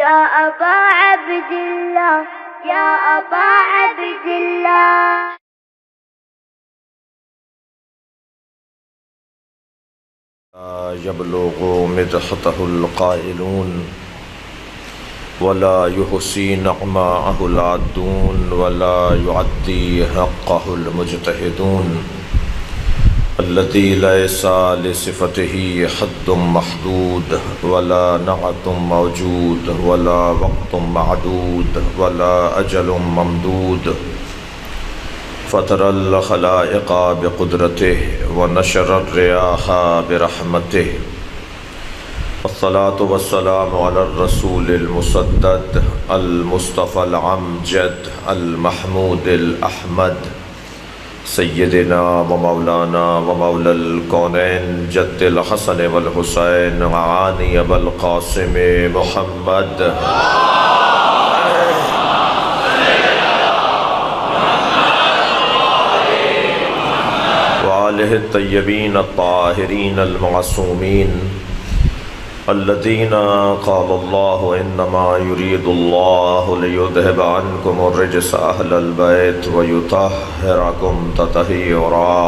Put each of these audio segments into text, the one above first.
يا أبا عبد الله يا أبا عبد الله. يبلغ مدحته القائلون ولا يحصي نعماءه العادون ولا يعدي حقه المجتهدون الذي ليس لصفته حد محدود ولا نعت موجود ولا وقت معدود ولا أجل ممدود فطر الخلائق بقدرته ونشر الرياح برحمته والصلاة والسلام على الرسول المسدد المصطفى العمجد المحمود الأحمد سيدنا ومولانا ومولى الكونين جد الحسن والحسين عاني بالقاسم محمد وآله الطيبين الطاهرين المعصومين الذين قال الله إنما يريد الله ليذهب عنكم الرجس أهل البيت ويطهركم تطهيرا.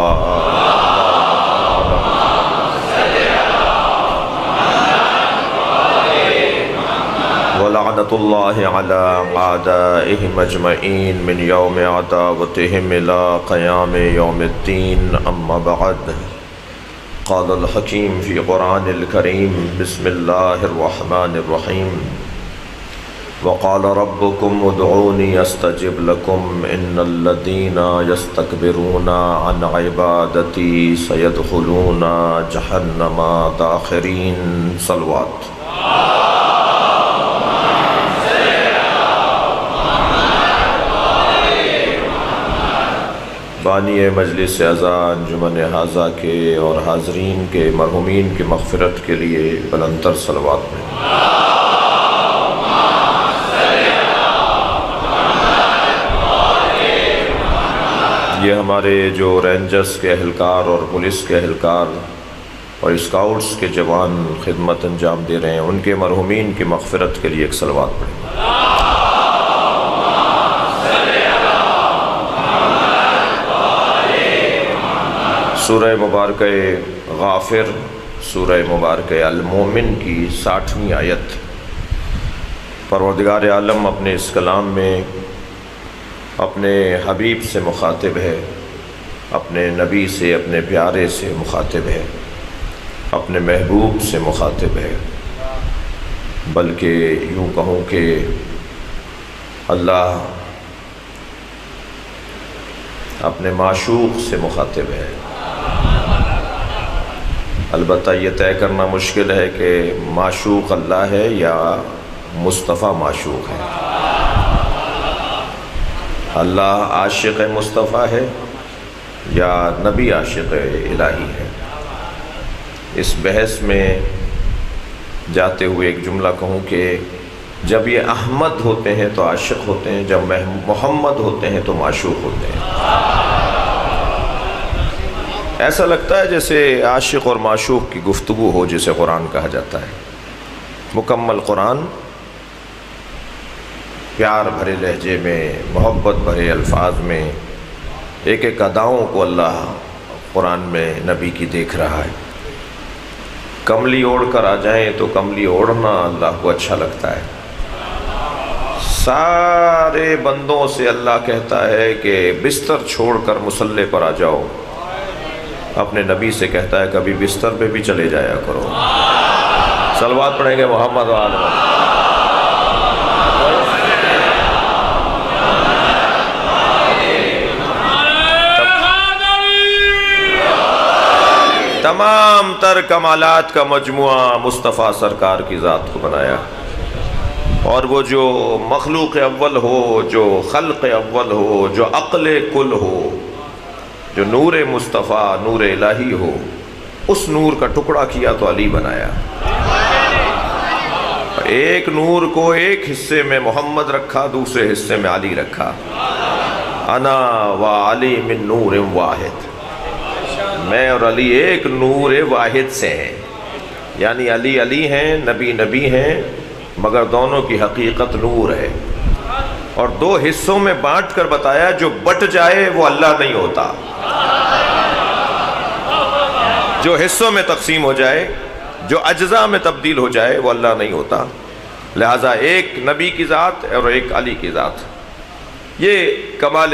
ولعنة الله على أعدائهم أجمعين من يوم عداوتهم إلى قيام يوم الدين. أما بعد، قال الحكيم في قرآن الكريم بسم الله الرحمن الرحيم وقال ربكم ادعوني استجب لكم ان الذين يستكبرون عن عبادتي سيدخلون جهنم داخرين. صلوات. بانی مجلس اعزا انجمن حاضہ کے اور حاضرین کے مرحومین کی مغفرت کے لیے بلندتر صلوات میں. یہ ہمارے جو رینجرز کے اہلکار اور پولیس کے اہلکار اور اسکاؤٹس کے جوان خدمت انجام دے رہے ہیں، ان کے مرحومین کی مغفرت کے لیے ایک صلوات پڑھیں. سورہ مبارکہ غافر، سورہ مبارکہ المومن کی 60ویں آیت. پروردگار عالم اپنے اس کلام میں اپنے حبیب سے مخاطب ہے، اپنے نبی سے، اپنے پیارے سے مخاطب ہے، اپنے محبوب سے مخاطب ہے، بلکہ یوں کہوں کہ اللہ اپنے معشوق سے مخاطب ہے. البتہ یہ طے کرنا مشکل ہے کہ معشوق اللہ ہے یا مصطفیٰ معشوق ہے. اللہ عاشق مصطفیٰ ہے یا نبی عاشق الہی ہے. اس بحث میں جاتے ہوئے ایک جملہ کہوں کہ جب یہ احمد ہوتے ہیں تو عاشق ہوتے ہیں، جب محمد ہوتے ہیں تو معشوق ہوتے ہیں. ایسا لگتا ہے جیسے عاشق اور معشوق کی گفتگو ہو، جسے قرآن کہا جاتا ہے. مکمل قرآن پیار بھرے لہجے میں، محبت بھرے الفاظ میں ایک ایک اداؤں کو اللہ قرآن میں نبی کی دیکھ رہا ہے. کملی اوڑھ کر آ جائیں تو کملی اوڑھنا اللہ کو اچھا لگتا ہے. سارے بندوں سے اللہ کہتا ہے کہ بستر چھوڑ کر مصلی پر آ جاؤ. اپنے نبی سے کہتا ہے کبھی بستر پہ بھی چلے جایا کرو. صلوات پڑھیں گے محمد و آل محمد. تمام تر کمالات کا مجموعہ مصطفیٰ سرکار کی ذات کو بنایا، اور وہ جو مخلوق اول ہو، جو خلق اول ہو، جو عقل کل ہو، جو نور مصطفیٰ نور الہی ہو، اس نور کا ٹکڑا کیا تو علی بنایا. ایک نور کو ایک حصے میں محمد رکھا، دوسرے حصے میں علی رکھا. انا و علی من نور واحد، میں اور علی ایک نور واحد سے ہیں. یعنی علی علی ہیں، نبی نبی ہیں، مگر دونوں کی حقیقت نور ہے. اور دو حصوں میں بانٹ کر بتایا جو بٹ جائے وہ اللہ نہیں ہوتا. جو حصوں میں تقسیم ہو جائے، جو اجزاء میں تبدیل ہو جائے، وہ اللہ نہیں ہوتا. لہٰذا ایک نبی کی ذات اور ایک علی کی ذات. یہ کمال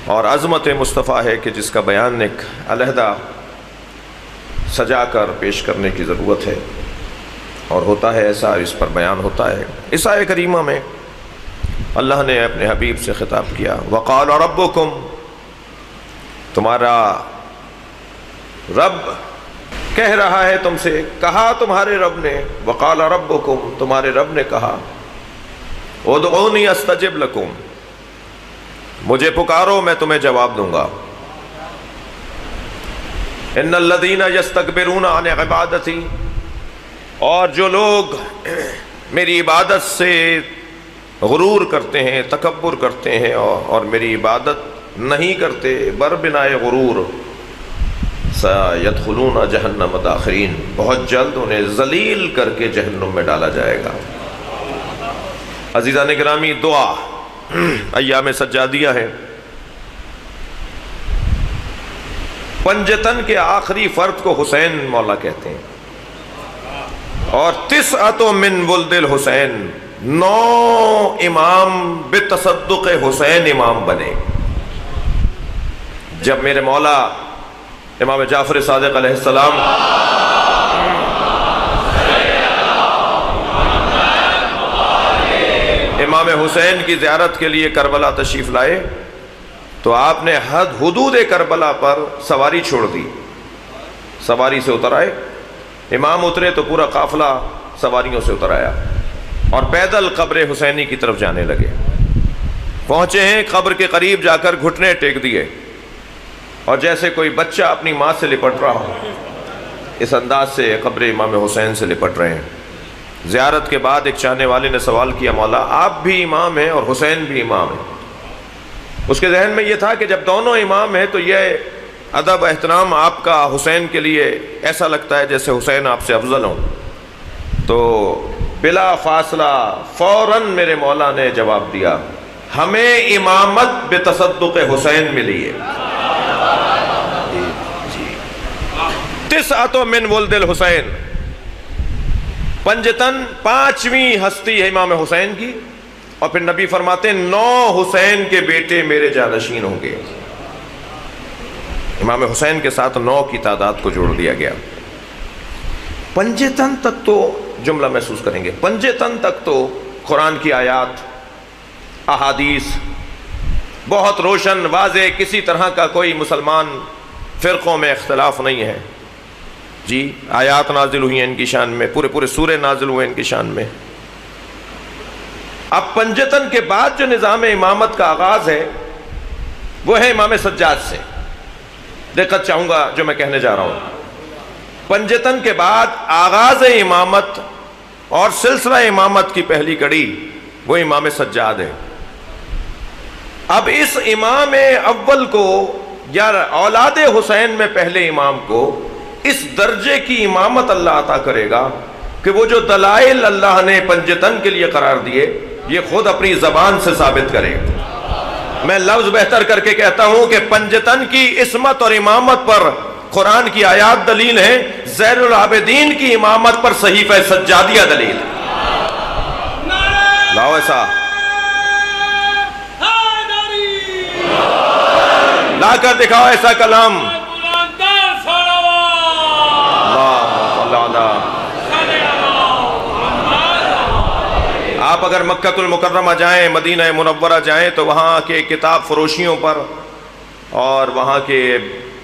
اور عظمت مصطفیٰ ہے کہ جس کا بیان ایک علیحدہ سجا کر پیش کرنے کی ضرورت ہے، اور ہوتا ہے ایسا، اس پر بیان ہوتا ہے. اس آیہ کریمہ میں اللہ نے اپنے حبیب سے خطاب کیا، وقال ربکم، تمہارا رب کہہ رہا ہے تم سے، کہا تمہارے رب نے، وقال ربکم، تمہارے رب نے کہا، ادعونی استجب لکم، مجھے پکارو میں تمہیں جواب دوں گا. ان الذین یستکبرون عن عبادتی، اور جو لوگ میری عبادت سے غرور کرتے ہیں، تکبر کرتے ہیں اور میری عبادت نہیں کرتے بربنائے غرور، سیدخلون جہنم داخرین، بہت جلد انہیں ذلیل کر کے جہنم میں ڈالا جائے گا. عزیزان گرامی، دعا ایام سجادیہ ہے. پنجتن کے آخری فرد کو حسین مولا کہتے ہیں، اور تسعۃ من ولد الحسین، 9 امام بتصدق حسین امام بنے. جب میرے مولا امام جعفر صادق علیہ السلام امام حسین کی زیارت کے لیے کربلا تشریف لائے تو آپ نے حدود کربلا پر سواری چھوڑ دی. سواری سے اتر آئے، امام اترے تو پورا قافلہ سواریوں سے اتر آیا اور پیدل قبر حسینی کی طرف جانے لگے. پہنچے ہیں، قبر کے قریب جا کر گھٹنے ٹیک دیے، اور جیسے کوئی بچہ اپنی ماں سے لپٹ رہا ہو، اس انداز سے قبر امام حسین سے لپٹ رہے ہیں. زیارت کے بعد ایک چاہنے والے نے سوال کیا، مولا آپ بھی امام ہیں اور حسین بھی امام ہیں. اس کے ذہن میں یہ تھا کہ جب دونوں امام ہیں تو یہ ادب احترام آپ کا حسین کے لیے ایسا لگتا ہے جیسے حسین آپ سے افضل ہوں. تو بلا فاصلہ فوراً میرے مولا نے جواب دیا، ہمیں امامت بتصدق حسین ملی ہے. تسعۃ من ولد الحسین، پنجتن 5ویں ہستی ہے امام حسین کی، اور پھر نبی فرماتے ہیں 9 حسین کے بیٹے میرے جانشین ہوں گے. امام حسین کے ساتھ 9 کی تعداد کو جوڑ دیا گیا. پنجتن تک تو جملہ محسوس کریں گے، پنجتن تک تو قرآن کی آیات، احادیث بہت روشن واضح، کسی طرح کا کوئی مسلمان فرقوں میں اختلاف نہیں ہے. جی آیات نازل ہوئی ہیں ان کی شان میں، پورے سورے نازل ہوئے ان کی شان میں. اب پنجتن کے بعد جو نظام امامت کا آغاز ہے وہ ہے امام سجاد سے. دقت چاہوں گا جو میں کہنے جا رہا ہوں. پنجتن کے بعد آغاز امامت اور سلسلہ امامت کی پہلی کڑی وہ امام سجاد ہے. اب اس امام اول کو یا اولاد حسین میں پہلے امام کو اس درجے کی امامت اللہ عطا کرے گا کہ وہ جو دلائل اللہ نے پنجتن کے لیے قرار دیے یہ خود اپنی زبان سے ثابت کرے. میں لفظ بہتر کر کے کہتا ہوں کہ پنجتن کی عصمت اور امامت پر قرآن کی آیات دلیل ہیں، زین العابدین کی امامت پر صحیفہ سجادیہ دلیل. لاؤ ایسا لا کر دکھاؤ ایسا کلام. آپ اگر مکہ المکرمہ جائیں، مدینہ منورہ جائیں تو وہاں کے کتاب فروشیوں پر اور وہاں کے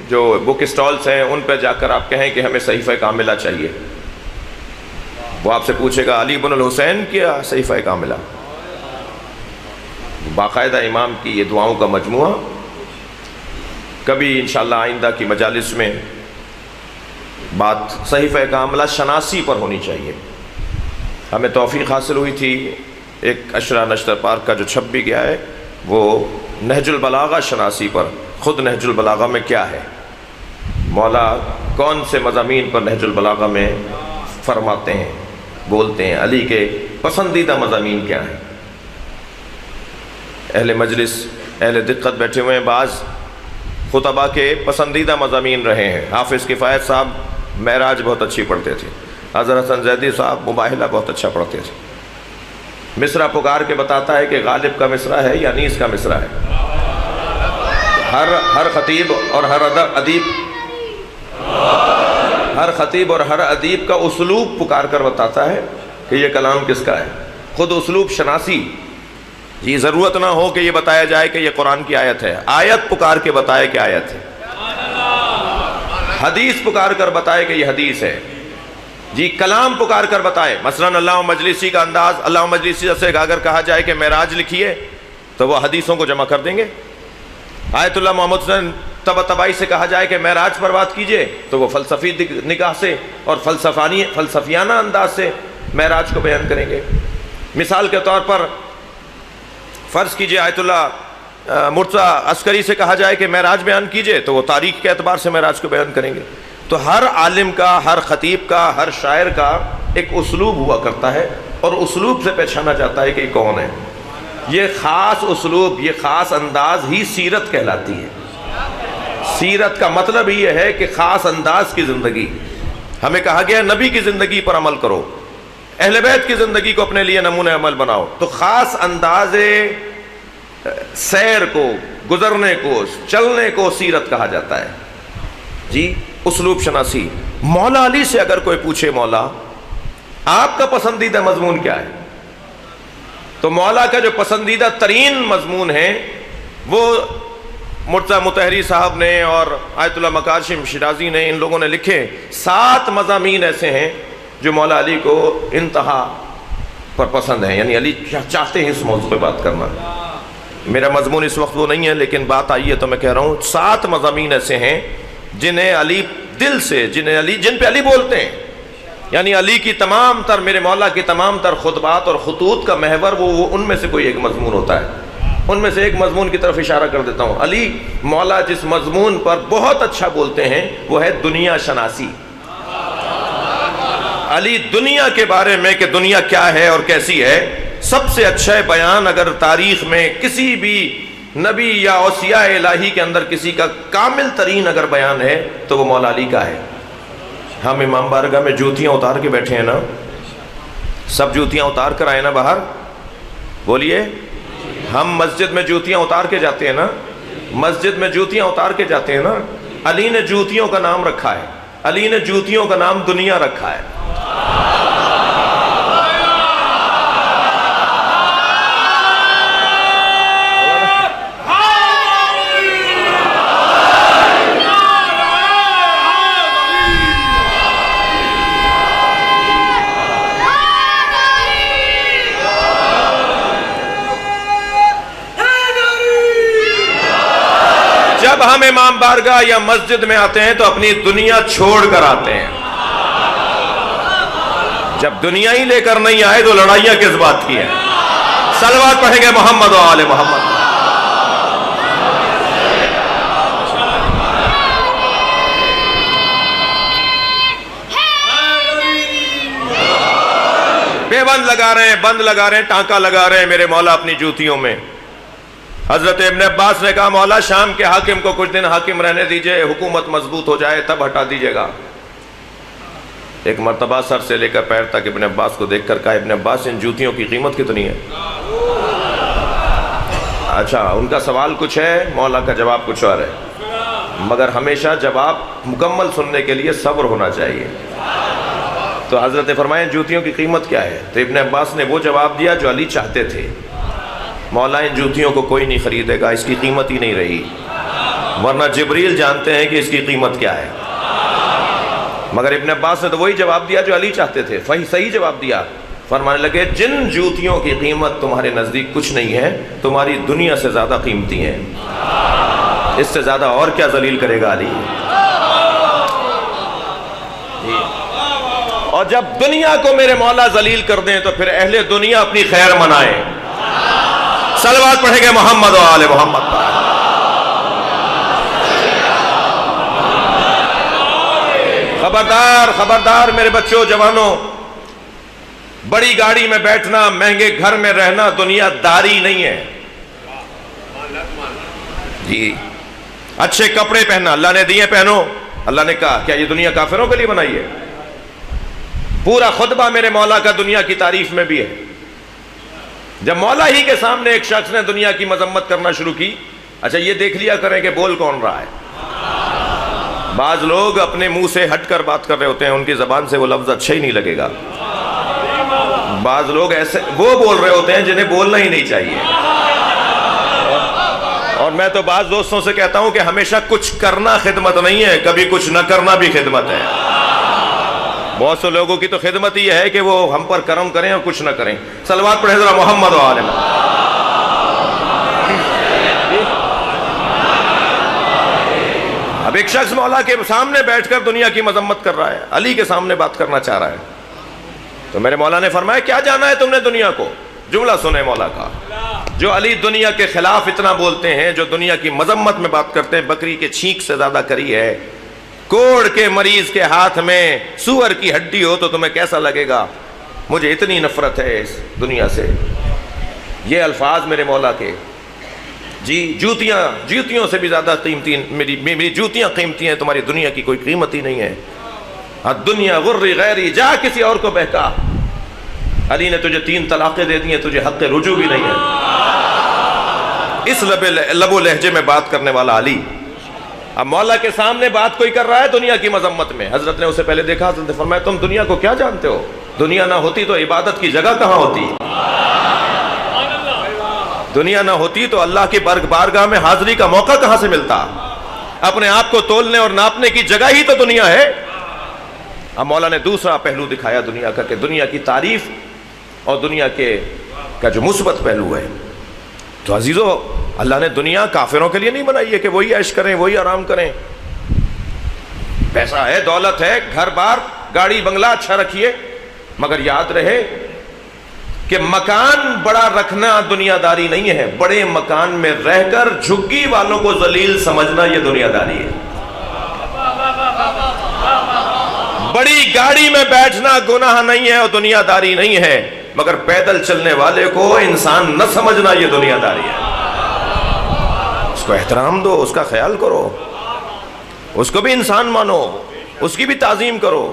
جو بک اسٹالز ہیں ان پہ جا کر آپ کہیں کہ ہمیں صحیفہ کاملہ چاہیے، وہ آپ سے پوچھے گا علی بن الحسین کیا صحیفہ کاملہ؟ باقاعدہ امام کی یہ دعاؤں کا مجموعہ. کبھی انشاءاللہ آئندہ کی مجالس میں بات صحیفہ کاملہ شناسی پر ہونی چاہیے. ہمیں توفیق حاصل ہوئی تھی ایک اشرا نشتر پارک کا جو چھپ بھی گیا ہے وہ نہج البلاغہ شناسی پر. خود نہج البلاغہ میں کیا ہے، مولا کون سے مضامین پر نہج البلاغہ میں فرماتے ہیں. بولتے ہیں، علی کے پسندیدہ مضامین کیا ہیں؟ اہل مجلس، اہل دقت بیٹھے ہوئے ہیں، بعض خطبہ کے پسندیدہ مضامین رہے ہیں۔ حافظ کفایت صاحب معراج بہت اچھی پڑھتے تھے، اظہر حسن زیدی صاحب مباہلہ بہت اچھا پڑھتے تھے۔ مصرع پکار کے بتاتا ہے کہ غالب کا مصرع ہے یا انیس کا مصرع ہے۔ ہر خطیب اور ہر ادیب کا اسلوب پکار کر بتاتا ہے کہ یہ کلام کس کا ہے۔ خود اسلوب شناسی، یہ ضرورت نہ ہو کہ یہ بتایا جائے کہ یہ قرآن کی آیت ہے، آیت پکار کے بتائے کہ آیت ہے، حدیث پکار کر بتائے کہ یہ حدیث ہے، جی کلام پکار کر بتائے۔ مثلاً علامہ مجلسی کا انداز، علامہ مجلسی سے اگر کہا جائے کہ معراج لکھیے تو وہ حدیثوں کو جمع کر دیں گے۔ آیت اللہ محمد حسین طباطبائی سے کہا جائے کہ معراج پر بات کیجئے تو وہ فلسفی نگاہ سے اور فلسفیانہ انداز سے معراج کو بیان کریں گے۔ مثال کے طور پر فرض کیجئے آیت اللہ مرتضیٰ عسکری سے کہا جائے کہ معراج بیان کیجئے تو وہ تاریخ کے اعتبار سے معراج کو بیان کریں گے۔ تو ہر عالم کا، ہر خطیب کا، ہر شاعر کا ایک اسلوب ہوا کرتا ہے، اور اسلوب سے پہچانا جاتا ہے کہ یہ کون ہے۔ یہ خاص اسلوب، یہ خاص انداز ہی سیرت کہلاتی ہے۔ سیرت کا مطلب یہ ہے کہ خاص انداز کی زندگی۔ ہمیں کہا گیا نبی کی زندگی پر عمل کرو، اہل بیت کی زندگی کو اپنے لیے نمونہ عمل بناؤ۔ تو خاص انداز سیر کو، گزرنے کو، چلنے کو سیرت کہا جاتا ہے۔ جی اسلوب شناسی۔ مولا علی سے اگر کوئی پوچھے مولا آپ کا پسندیدہ مضمون کیا ہے، تو مولا کا جو پسندیدہ ترین مضمون ہے وہ مرتضیٰ مطہری صاحب نے اور آیت اللہ مکارشم شیرازی نے، ان لوگوں نے لکھے 7 مضامین ایسے ہیں جو مولا علی کو انتہا پر پسند ہیں، یعنی علی چاہتے ہیں اس موضوع پہ بات کرنا۔ میرا مضمون اس وقت وہ نہیں ہے، لیکن بات آئی ہے تو میں کہہ رہا ہوں 7 مضامین ایسے ہیں جنہیں علی دل سے، جن پہ علی بولتے ہیں، یعنی علی کی تمام تر، میرے مولا کی تمام تر خطبات اور خطوط کا محور وہ ان میں سے کوئی ایک مضمون ہوتا ہے۔ ان میں سے ایک مضمون کی طرف اشارہ کر دیتا ہوں۔ علی مولا جس مضمون پر بہت اچھا بولتے ہیں وہ ہے دنیا شناسی۔ علی دنیا کے بارے میں کہ دنیا کیا ہے اور کیسی ہے، سب سے اچھا بیان اگر تاریخ میں کسی بھی نبی یا اوصیاء الہی کے اندر کسی کا کامل ترین اگر بیان ہے تو وہ مولا علی کا ہے۔ ہم امام بارگاہ میں جوتیاں اتار کے بیٹھے ہیں نا، سب جوتیاں اتار کر آئے نا باہر، بولیے۔ ہم مسجد میں جوتیاں اتار کے جاتے ہیں نا، مسجد میں جوتیاں اتار کے جاتے ہیں نا۔ علی نے جوتیوں کا نام رکھا ہے، علی نے جوتیوں کا نام دنیا رکھا ہے۔ جب ہم امام بارگاہ یا مسجد میں آتے ہیں تو اپنی دنیا چھوڑ کر آتے ہیں۔ جب دنیا ہی لے کر نہیں آئے تو لڑائیاں کس بات کی ہیں؟ صلوات پڑھیں گے محمد و آل محمد۔ بے بند لگا رہے ہیں، بند لگا رہے ہیں، ٹانکا لگا رہے ہیں میرے مولا اپنی جوتیوں میں۔ حضرت ابن عباس نے کہا مولا شام کے حاکم کو کچھ دن حاکم رہنے دیجئے، حکومت مضبوط ہو جائے تب ہٹا دیجئے گا۔ ایک مرتبہ سر سے لے کر پیر تک ابن عباس کو دیکھ کر کہا ابن عباس ان جوتیوں کی قیمت کتنی ہے؟ اچھا ان کا سوال کچھ ہے، مولا کا جواب کچھ اور ہے، مگر ہمیشہ جواب مکمل سننے کے لیے صبر ہونا چاہیے۔ تو حضرت نے فرمایا جوتیوں کی قیمت کیا ہے؟ تو ابن عباس نے وہ جواب دیا جو علی چاہتے تھے، مولا ان جوتیوں کو کوئی نہیں خریدے گا، اس کی قیمت ہی نہیں رہی، ورنہ جبریل جانتے ہیں کہ اس کی قیمت کیا ہے۔ مگر ابن عباس نے تو وہی جواب دیا جو علی چاہتے تھے، صحیح جواب دیا۔ فرمانے لگے جن جوتیوں کی قیمت تمہارے نزدیک کچھ نہیں ہے، تمہاری دنیا سے زیادہ قیمتی ہیں، اس سے زیادہ اور کیا ذلیل کرے گا علی۔ اور جب دنیا کو میرے مولا ذلیل کر دیں تو پھر اہل دنیا اپنی خیر منائیں۔ صلوات پڑھیں گے محمد و آل محمد پر۔ خبردار خبردار میرے بچوں جوانوں، بڑی گاڑی میں بیٹھنا، مہنگے گھر میں رہنا دنیا داری نہیں ہے جی۔ اچھے کپڑے پہننا، اللہ نے دیے پہنو، اللہ نے کہا کیا یہ دنیا کافروں کے لیے بنائی ہے؟ پورا خطبہ میرے مولا کا دنیا کی تعریف میں بھی ہے۔ جب مولا ہی کے سامنے ایک شخص نے دنیا کی مذمت کرنا شروع کی، اچھا یہ دیکھ لیا کریں کہ بول کون رہا ہے۔ بعض لوگ اپنے منہ سے ہٹ کر بات کر رہے ہوتے ہیں، ان کی زبان سے وہ لفظ اچھا ہی نہیں لگے گا۔ بعض لوگ ایسے وہ بول رہے ہوتے ہیں جنہیں بولنا ہی نہیں چاہیے۔ اور میں تو بعض دوستوں سے کہتا ہوں کہ ہمیشہ کچھ کرنا خدمت نہیں ہے، کبھی کچھ نہ کرنا بھی خدمت ہے۔ بہت سے لوگوں کی تو خدمت یہ ہے کہ وہ ہم پر کرم کریں اور کچھ نہ کریں۔ صلوات پڑھیں ذرا محمد و آل محمد۔ اب ایک شخص مولا کے سامنے بیٹھ کر دنیا کی مذمت کر رہا ہے، علی کے سامنے بات کرنا چاہ رہا ہے، تو میرے مولا نے فرمایا کیا جانا ہے تم نے دنیا کو؟ جملہ سنے مولا کا، جو علی دنیا کے خلاف اتنا بولتے ہیں، جو دنیا کی مذمت میں بات کرتے ہیں، بکری کے چھینک سے زیادہ کری ہے، کوڑ کے مریض کے ہاتھ میں سور کی ہڈی ہو تو تمہیں کیسا لگے گا؟ مجھے اتنی نفرت ہے اس دنیا سے۔ یہ الفاظ میرے مولا کے، جی جوتیوں سے بھی زیادہ قیمتی، میری جوتیاں قیمتی ہیں، تمہاری دنیا کی کوئی قیمت ہی نہیں ہے۔ الدنیا غری غیری، جا کسی اور کو بہکا۔ علی نے تجھے 3 طلاقیں دے دی ہیں، تجھے حق رجوع بھی نہیں ہے۔ اس لب و لہجے میں بات کرنے والا علی اب مولا کے سامنے بات کوئی کر رہا ہے دنیا کی مذمت میں۔ حضرت نے اسے پہلے دیکھا، حضرت نے فرمایا تم دنیا کو کیا جانتے ہو؟ دنیا نہ ہوتی تو عبادت کی جگہ کہاں ہوتی؟ دنیا نہ ہوتی تو اللہ کی بارگاہ میں حاضری کا موقع کہاں سے ملتا؟ اپنے آپ کو تولنے اور ناپنے کی جگہ ہی تو دنیا ہے۔ اب مولا نے دوسرا پہلو دکھایا دنیا کا، کہ دنیا کی تعریف اور دنیا کا جو مثبت پہلو ہے۔ تو عزیزو، اللہ نے دنیا کافروں کے لیے نہیں بنائی ہے کہ وہی عیش کریں، وہی آرام کریں۔ پیسہ ہے، دولت ہے، گھر بار، گاڑی بنگلہ اچھا رکھیے، مگر یاد رہے کہ مکان بڑا رکھنا دنیا داری نہیں ہے۔ بڑے مکان میں رہ کر جھگی والوں کو ذلیل سمجھنا یہ دنیا داری ہے۔ بڑی گاڑی میں بیٹھنا گناہ نہیں ہے اور دنیا داری نہیں ہے، مگر پیدل چلنے والے کو انسان نہ سمجھنا یہ دنیا داری ہے۔ اس کو احترام دو، اس کا خیال کرو، اس کو بھی انسان مانو، اس کی بھی تعظیم کرو۔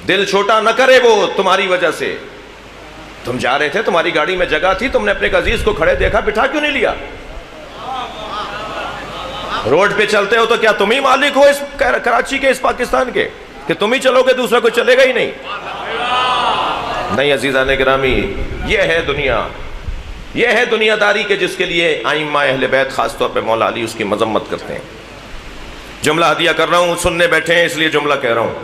دل چھوٹا نہ کرے وہ تمہاری وجہ سے۔ تم جا رہے تھے، تمہاری گاڑی میں جگہ تھی، تم نے اپنے عزیز کو کھڑے دیکھا، بٹھا کیوں نہیں لیا؟ روڈ پہ چلتے ہو تو کیا تم ہی مالک ہو اس کراچی کے، اس پاکستان کے، کہ تم ہی چلو گے دوسرا کوئی چلے گا ہی نہیں؟ نہیں عزیزان گرامی، یہ ہے دنیا، یہ ہے دنیا داری کے جس کے لیے ائمہ اہل بیت خاص طور پہ مولا علی اس کی مذمت کرتے ہیں۔ جملہ ہدیہ کر رہا ہوں، سننے بیٹھے ہیں اس لیے جملہ کہہ رہا ہوں۔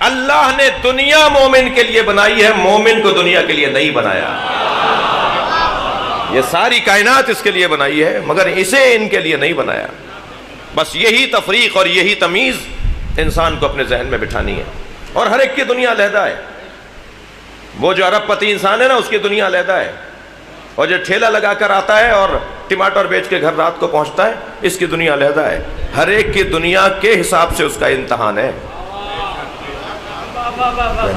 اللہ نے دنیا مومن کے لیے بنائی ہے، مومن کو دنیا کے لیے نہیں بنایا۔ یہ ساری کائنات اس کے لیے بنائی ہے، مگر اسے ان کے لیے نہیں بنایا۔ بس یہی تفریق اور یہی تمیز انسان کو اپنے ذہن میں بٹھانی ہے۔ اور ہر ایک کی دنیا علیحدہ ہے۔ وہ جو ارب پتی انسان ہے نا، اس کی دنیا علیحدہ ہے، اور جو ٹھیلا لگا کر آتا ہے اور ٹماٹر بیچ کے گھر رات کو پہنچتا ہے، اس کی دنیا علیحدہ ہے۔ ہر ایک کی دنیا کے حساب سے اس کا امتحان ہے۔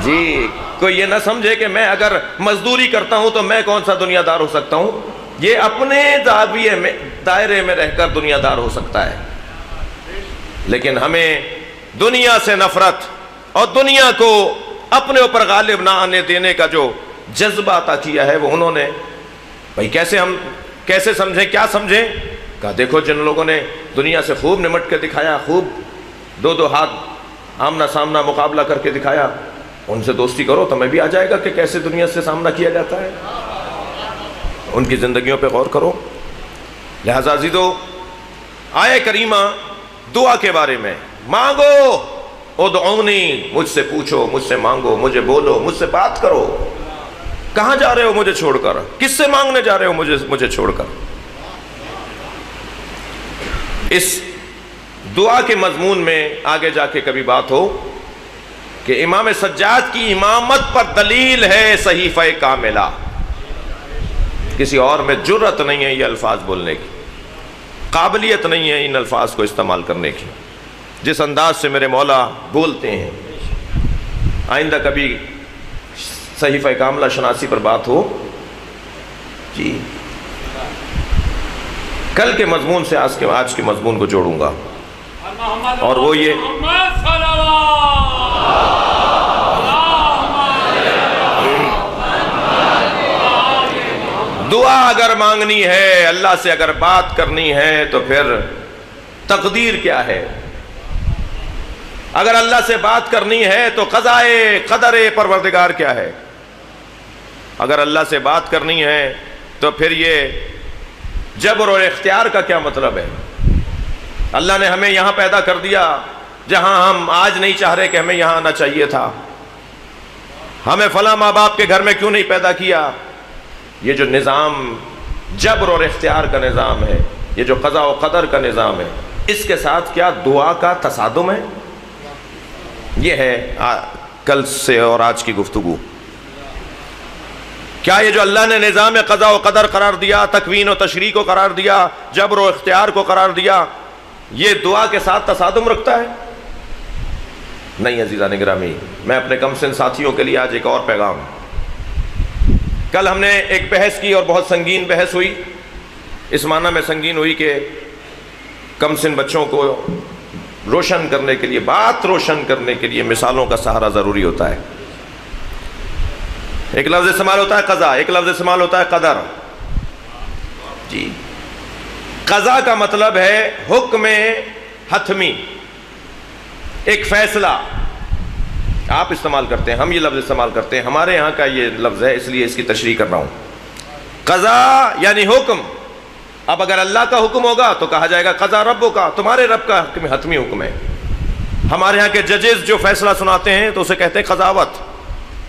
جی، کوئی یہ نہ سمجھے کہ میں اگر مزدوری کرتا ہوں تو میں کون سا دنیا دار ہو سکتا ہوں۔ یہ اپنے زاویے میں، دائرے میں رہ کر دنیا دار ہو سکتا ہے، لیکن ہمیں دنیا سے نفرت اور دنیا کو اپنے اوپر غالب نہ آنے دینے کا جو جذبہ عطا کیا ہے وہ انہوں نے، بھائی کیسے سمجھیں، کیا سمجھیں؟ کہا دیکھو جن لوگوں نے دنیا سے خوب نمٹ کے دکھایا، خوب 2 ہاتھ آمنا سامنا مقابلہ کر کے دکھایا، ان سے دوستی کرو، تمہیں بھی آ جائے گا کہ کیسے دنیا سے سامنا کیا جاتا ہے۔ ان کی زندگیوں پہ غور کرو۔ لہذا عزیزو، آیہ کریمہ دعا کے بارے میں، مانگو، ادعونی، مجھ سے پوچھو، مجھ سے مانگو، مجھے بولو، مجھ سے بات کرو۔ کہاں جا رہے ہو مجھے چھوڑ کر؟ کس سے مانگنے جا رہے ہو مجھے چھوڑ کر؟ اس دعا کے مضمون میں آگے جا کے کبھی بات ہو کہ امام سجاد کی امامت پر دلیل ہے صحیفہ کاملہ، کسی اور میں جرأت نہیں ہے یہ الفاظ بولنے کی، قابلیت نہیں ہے ان الفاظ کو استعمال کرنے کی، جس انداز سے میرے مولا بولتے ہیں۔ آئندہ کبھی صحیفہ کاملہ شناسی پر بات ہو جی کل کے مضمون سے آج کے مضمون کو جوڑوں گا، اور وہ یہ دعا اگر مانگنی ہے، اللہ سے اگر بات کرنی ہے، تو پھر تقدیر کیا ہے؟ اگر اللہ سے بات کرنی ہے تو قضائے قدر پروردگار کیا ہے؟ اگر اللہ سے بات کرنی ہے تو پھر یہ جبر اور اختیار کا کیا مطلب ہے؟ اللہ نے ہمیں یہاں پیدا کر دیا جہاں ہم آج نہیں چاہ رہے کہ ہمیں یہاں آنا چاہیے تھا، ہمیں فلاں ماں باپ کے گھر میں کیوں نہیں پیدا کیا؟ یہ جو نظام جبر اور اختیار کا نظام ہے، یہ جو قضاء و قدر کا نظام ہے، اس کے ساتھ کیا دعا کا تصادم ہے؟ یہ ہے کل سے اور آج کی گفتگو۔ کیا یہ جو اللہ نے نظام قضاء و قدر قرار دیا، تکوین و تشریع کو قرار دیا، جبر و اختیار کو قرار دیا، یہ دعا کے ساتھ تصادم رکھتا ہے؟ نہیں عزیزان گرامی، میں اپنے کم سن ساتھیوں کے لیے آج ایک اور پیغام۔ کل ہم نے ایک بحث کی اور بہت سنگین بحث ہوئی، اس معنی میں سنگین ہوئی کہ کم سن بچوں کو روشن کرنے کے لیے، بات روشن کرنے کے لیے مثالوں کا سہارا ضروری ہوتا ہے۔ ایک لفظ استعمال ہوتا ہے قضا، ایک لفظ استعمال ہوتا ہے قدر جی۔ قضا کا مطلب ہے حکم حتمی، ایک فیصلہ آپ استعمال کرتے ہیں، ہم یہ لفظ استعمال کرتے ہیں، ہمارے یہاں کا یہ لفظ ہے، اس لیے اس کی تشریح کر رہا ہوں۔ قضا یعنی حکم۔ اب اگر اللہ کا حکم ہوگا تو کہا جائے گا قضا ربک کا، تمہارے رب کا حتمی حکم ہے۔ ہمارے یہاں کے ججز جو فیصلہ سناتے ہیں تو اسے کہتے ہیں قضاوت۔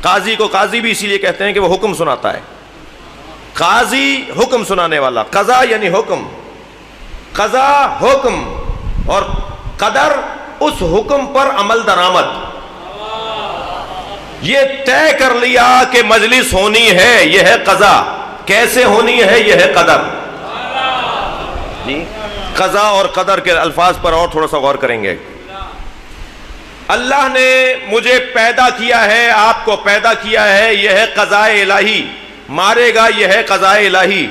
قاضی کو قاضی بھی اسی لیے کہتے ہیں کہ وہ حکم سناتا ہے، قاضی حکم سنانے والا۔ قضا یعنی حکم، قضا حکم، اور قدر اس حکم پر عمل درآمد۔ یہ طے کر لیا کہ مجلس ہونی ہے، یہ ہے قضا، کیسے ہونی ہے یہ ہے قدر جی۔ قضا اور قدر کے الفاظ پر اور تھوڑا سا غور کریں گے۔ اللہ نے مجھے پیدا کیا ہے، آپ کو پیدا کیا ہے، یہ ہے قضاء الہی۔ مارے گا، یہ ہے قضاء الہی۔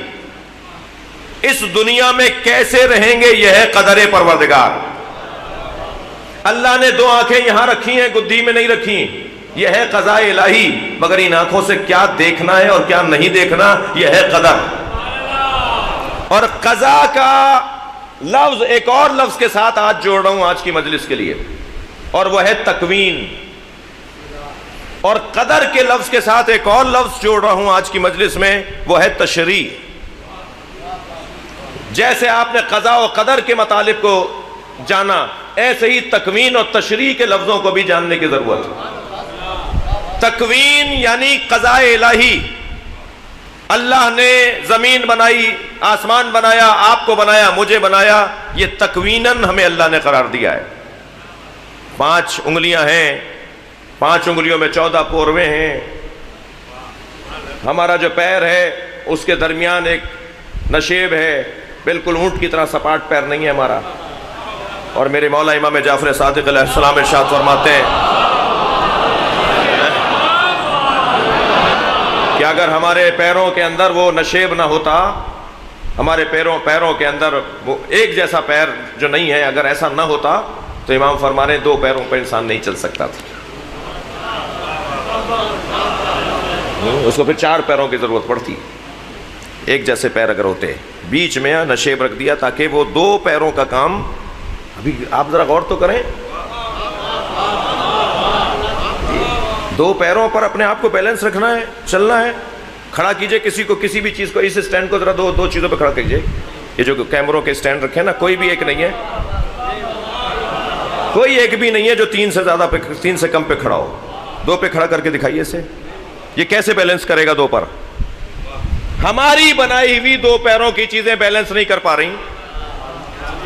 اس دنیا میں کیسے رہیں گے، یہ ہے قدر پروردگار۔ اللہ نے دو آنکھیں یہاں رکھی ہیں، گدی میں نہیں رکھی، یہ ہے قضاء الہی۔ مگر ان آنکھوں سے کیا دیکھنا ہے اور کیا نہیں دیکھنا، یہ ہے قدر۔ اور قضا کا لفظ ایک اور لفظ کے ساتھ آج جوڑ رہا ہوں آج کی مجلس کے لیے، اور وہ ہے تکوین۔ اور قدر کے لفظ کے ساتھ ایک اور لفظ جوڑ رہا ہوں آج کی مجلس میں، وہ ہے تشریع۔ جیسے آپ نے قضاء و قدر کے مطالب کو جانا، ایسے ہی تکوین اور تشریع کے لفظوں کو بھی جاننے کی ضرورت ہے۔ تکوین یعنی قضاء الہی، اللہ نے زمین بنائی، آسمان بنایا، آپ کو بنایا، مجھے بنایا، یہ تکویناً ہمیں اللہ نے قرار دیا ہے۔ 5 انگلیاں ہیں، 5 انگلیوں میں 14 پوروے ہیں۔ ہمارا جو پیر ہے اس کے درمیان ایک نشیب ہے، بالکل اونٹ کی طرح سپاٹ پیر نہیں ہے ہمارا۔ اور میرے مولا امام جعفر صادق علیہ السلام ارشاد فرماتے ہیں کہ اگر ہمارے پیروں کے اندر وہ نشیب نہ ہوتا، ہمارے پیروں کے اندر وہ ایک جیسا پیر جو نہیں ہے، اگر ایسا نہ ہوتا تو امام فرما رہے ہیں 2 پیروں پر انسان نہیں چل سکتا تھا، اس کو پھر 4 پیروں کی ضرورت پڑتی۔ ایک جیسے پیر اگر ہوتے، بیچ میں نشیب رکھ دیا تاکہ وہ 2 پیروں کا کام، ابھی آپ ذرا غور تو کریں، 2 پیروں پر اپنے آپ کو بیلنس رکھنا ہے، چلنا ہے۔ کھڑا کیجئے کسی کو، کسی بھی چیز کو، اس سٹینڈ کو ذرا دو چیزوں پہ کھڑا کیجئے۔ یہ جو کیمروں کے سٹینڈ رکھے نا، کوئی بھی ایک نہیں ہے، کوئی ایک بھی نہیں ہے جو 3 سے کم پہ کھڑا ہو۔ 2 پہ کھڑا کر کے دکھائیے اسے، یہ کیسے بیلنس کرے گا 2 پر؟ ہماری بنائی ہوئی 2 پیروں کی چیزیں بیلنس نہیں کر پا رہی،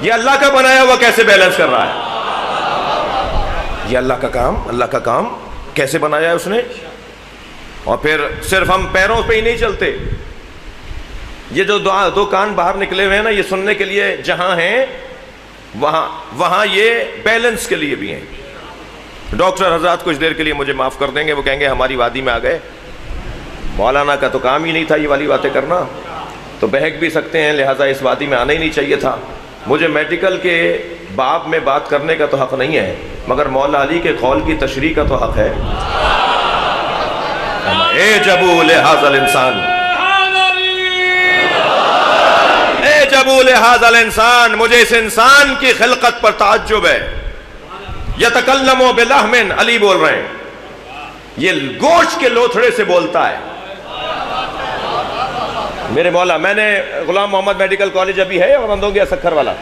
یہ اللہ کا بنایا ہوا کیسے بیلنس کر رہا ہے؟ یہ اللہ کا کام کیسے بنایا ہے اس نے؟ اور پھر صرف ہم پیروں پہ ہی نہیں چلتے، یہ جو 2 کان باہر نکلے ہوئے ہیں نا، یہ سننے کے لیے جہاں ہیں، وہاں یہ بیلنس کے لیے بھی ہیں۔ ڈاکٹر حضرات کچھ دیر کے لیے مجھے معاف کر دیں گے، وہ کہیں گے ہماری وادی میں آ گئے، مولانا کا تو کام ہی نہیں تھا یہ والی باتیں کرنا، تو بہک بھی سکتے ہیں، لہٰذا اس وادی میں آنا ہی نہیں چاہیے تھا۔ مجھے میڈیکل کے باب میں بات کرنے کا تو حق نہیں ہے، مگر مولا علی کے قول کی تشریح کا تو حق ہے۔ اعجبوا لہذا الانسان، اعجبوا لہذا الانسان، مجھے اس انسان کی خلقت پر تعجب ہے۔ یتکلم بلحم، علی بول رہے ہیں، یہ گوشت کے لوتھڑے سے بولتا ہے۔ میرے مولا، میں نے غلام محمد میڈیکل کالج ابھی ہے اور اندونگیا سکھر والا،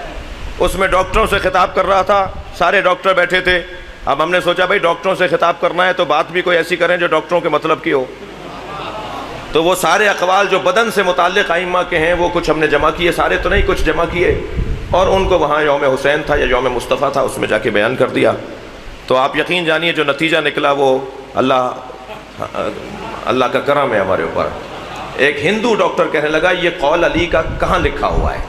اس میں ڈاکٹروں سے خطاب کر رہا تھا، سارے ڈاکٹر بیٹھے تھے۔ اب ہم نے سوچا بھائی ڈاکٹروں سے خطاب کرنا ہے تو بات بھی کوئی ایسی کریں جو ڈاکٹروں کے مطلب کی ہو، تو وہ سارے اقوال جو بدن سے متعلق ائمہ کے ہیں وہ کچھ ہم نے جمع کیے، سارے تو نہیں، کچھ جمع کیے، اور ان کو وہاں یوم حسین تھا یا یوم مصطفیٰ تھا، اس میں جا کے بیان کر دیا۔ تو آپ یقین جانیے جو نتیجہ نکلا وہ اللہ کا کرم ہے ہمارے اوپر۔ ایک ہندو ڈاکٹر کہنے لگا یہ قول علی کا کہاں لکھا ہوا ہے؟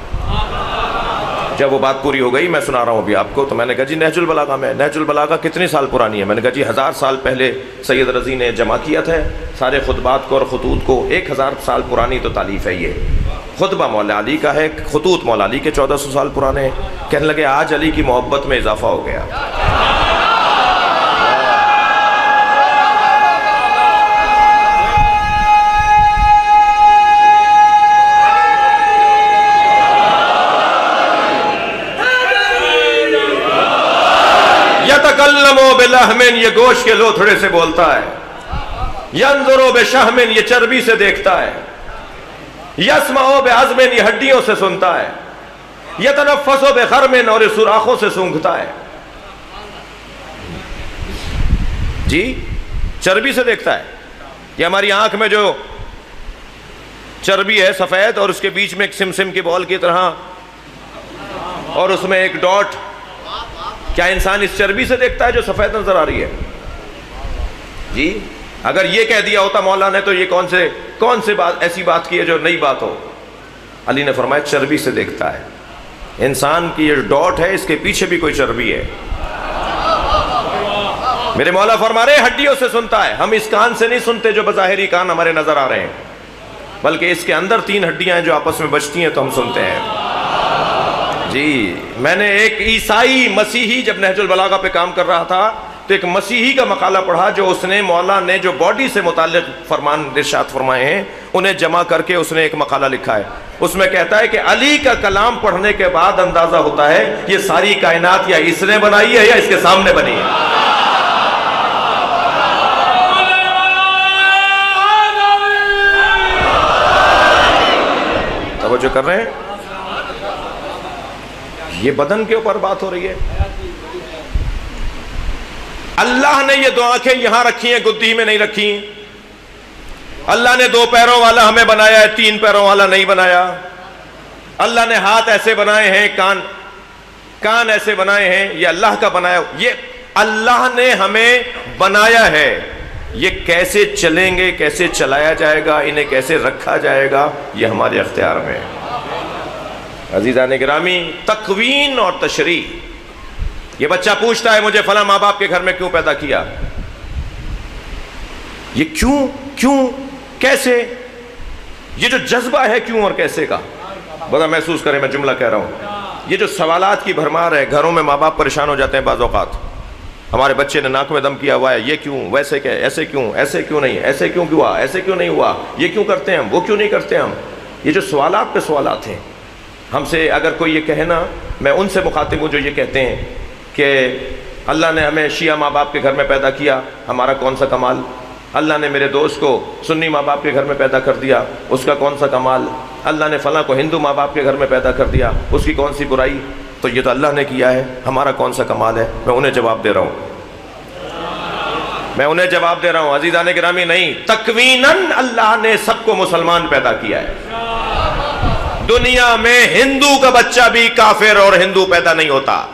جب وہ بات پوری ہو گئی، میں سنا رہا ہوں ابھی آپ کو، تو میں نے کہا جی نہج البلاغہ میں۔ نہج البلاغہ کتنی سال پرانی ہے؟ میں نے کہا جی 1000 سال پہلے سید رضی نے جمع کیا تھا سارے خطبات کو اور خطوط کو، 1000 سال پرانی تو تالیف ہے یہ۔ خطبہ مولا علی کا ہے، خطوط مولا علی کے 1400 سال پرانے ہیں۔ کہنے لگے آج علی کی محبت میں اضافہ ہو گیا۔ یتکلموا بلحم، یہ گوشت کے لوتھڑے سے بولتا ہے۔ ینظروا بشحم، یہ چربی سے دیکھتا ہے۔ یسمعوا بعظم، یہ ہڈیوں سے سنتا ہے۔ یتنفسوا بخرم، اور یہ سوراخوں سے سونگھتا ہے۔ جی چربی سے دیکھتا ہے، یہ ہماری آنکھ میں جو چربی ہے سفید اور اس کے بیچ میں ایک سمسم کی بال کی طرح اور اس میں ایک ڈاٹ، کیا انسان اس چربی سے دیکھتا ہے جو سفید نظر آ رہی ہے؟ جی اگر یہ کہہ دیا ہوتا مولا نے تو یہ کون سے بات ایسی بات کی ہے جو نئی بات ہو؟ علی نے فرمایا چربی سے دیکھتا ہے۔ انسان کی یہ ڈاٹ ہے، اس کے پیچھے بھی کوئی چربی ہے۔ میرے مولا فرما رہے ہڈیوں سے سنتا ہے۔ ہم اس کان سے نہیں سنتے جو بظاہری کان ہمارے نظر آ رہے ہیں، بلکہ اس کے اندر 3 ہڈیاں ہیں جو آپس میں بجتی ہیں تو ہم سنتے ہیں۔ جی میں نے ایک عیسائی مسیحی جب نہج البلاغہ پہ کام کر رہا تھا تو ایک مسیحی کا مقالہ پڑھا جو اس نے مولا نے جو باڈی سے متعلق فرمان ارشاد فرمائے ہیں انہیں جمع کر کے اس نے ایک مقالہ لکھا ہے۔ اس میں کہتا ہے کہ علی کا کلام پڑھنے کے بعد اندازہ ہوتا ہے یہ ساری کائنات یا اس نے بنائی ہے یا اس کے سامنے بنی ہے۔ توجہ کر رہے ہیں؟ یہ بدن کے اوپر بات ہو رہی ہے۔ اللہ نے یہ 2 آنکھیں یہاں رکھی ہیں، گدی میں نہیں رکھی۔ اللہ نے 2 پیروں والا ہمیں بنایا ہے، 3 پیروں والا نہیں بنایا۔ اللہ نے ہاتھ ایسے بنائے ہیں، کان ایسے بنائے ہیں، یہ اللہ کا بنایا۔ یہ اللہ نے ہمیں بنایا ہے، یہ کیسے چلیں گے، کیسے چلایا جائے گا، انہیں کیسے رکھا جائے گا، یہ ہمارے اختیار میں ہے۔ عزیزان گرامی، تکوین اور تشریح۔ یہ بچہ پوچھتا ہے مجھے فلاں ماں باپ کے گھر میں کیوں پیدا کیا؟ یہ کیوں کیسے، یہ جو جذبہ ہے کیوں اور کیسے کا بڑا محسوس کریں۔ میں جملہ کہہ رہا ہوں، یہ جو سوالات کی بھرمار ہے، گھروں میں ماں باپ پریشان ہو جاتے ہیں بعض اوقات، ہمارے بچے نے ناک میں دم کیا ہوا ہے، یہ کیوں، ویسے کیا، ایسے کیوں، ایسے کیوں نہیں، ایسے کیوں ہوا، ایسے کیوں نہیں ہوا، یہ کیوں کرتے ہیں ہم، وہ کیوں نہیں کرتے ہم۔ یہ جو سوالات پہ سوالات ہیں، ہم سے اگر کوئی یہ کہنا، میں ان سے مخاطب ہوں جو یہ کہتے ہیں کہ اللہ نے ہمیں شیعہ ماں باپ کے گھر میں پیدا کیا، ہمارا کون سا کمال؟ اللہ نے میرے دوست کو سنی ماں باپ کے گھر میں پیدا کر دیا، اس کا کون سا کمال؟ اللہ نے فلاں کو ہندو ماں باپ کے گھر میں پیدا کر دیا، اس کی کون سی برائی؟ تو یہ تو اللہ نے کیا ہے، ہمارا کون سا کمال ہے؟ میں انہیں جواب دے رہا ہوں، عزیزان گرامی، نہیں، تکویناً اللہ نے سب کو مسلمان پیدا کیا ہے۔ دنیا میں ہندو کا بچہ بھی کافر اور ہندو پیدا نہیں ہوتا،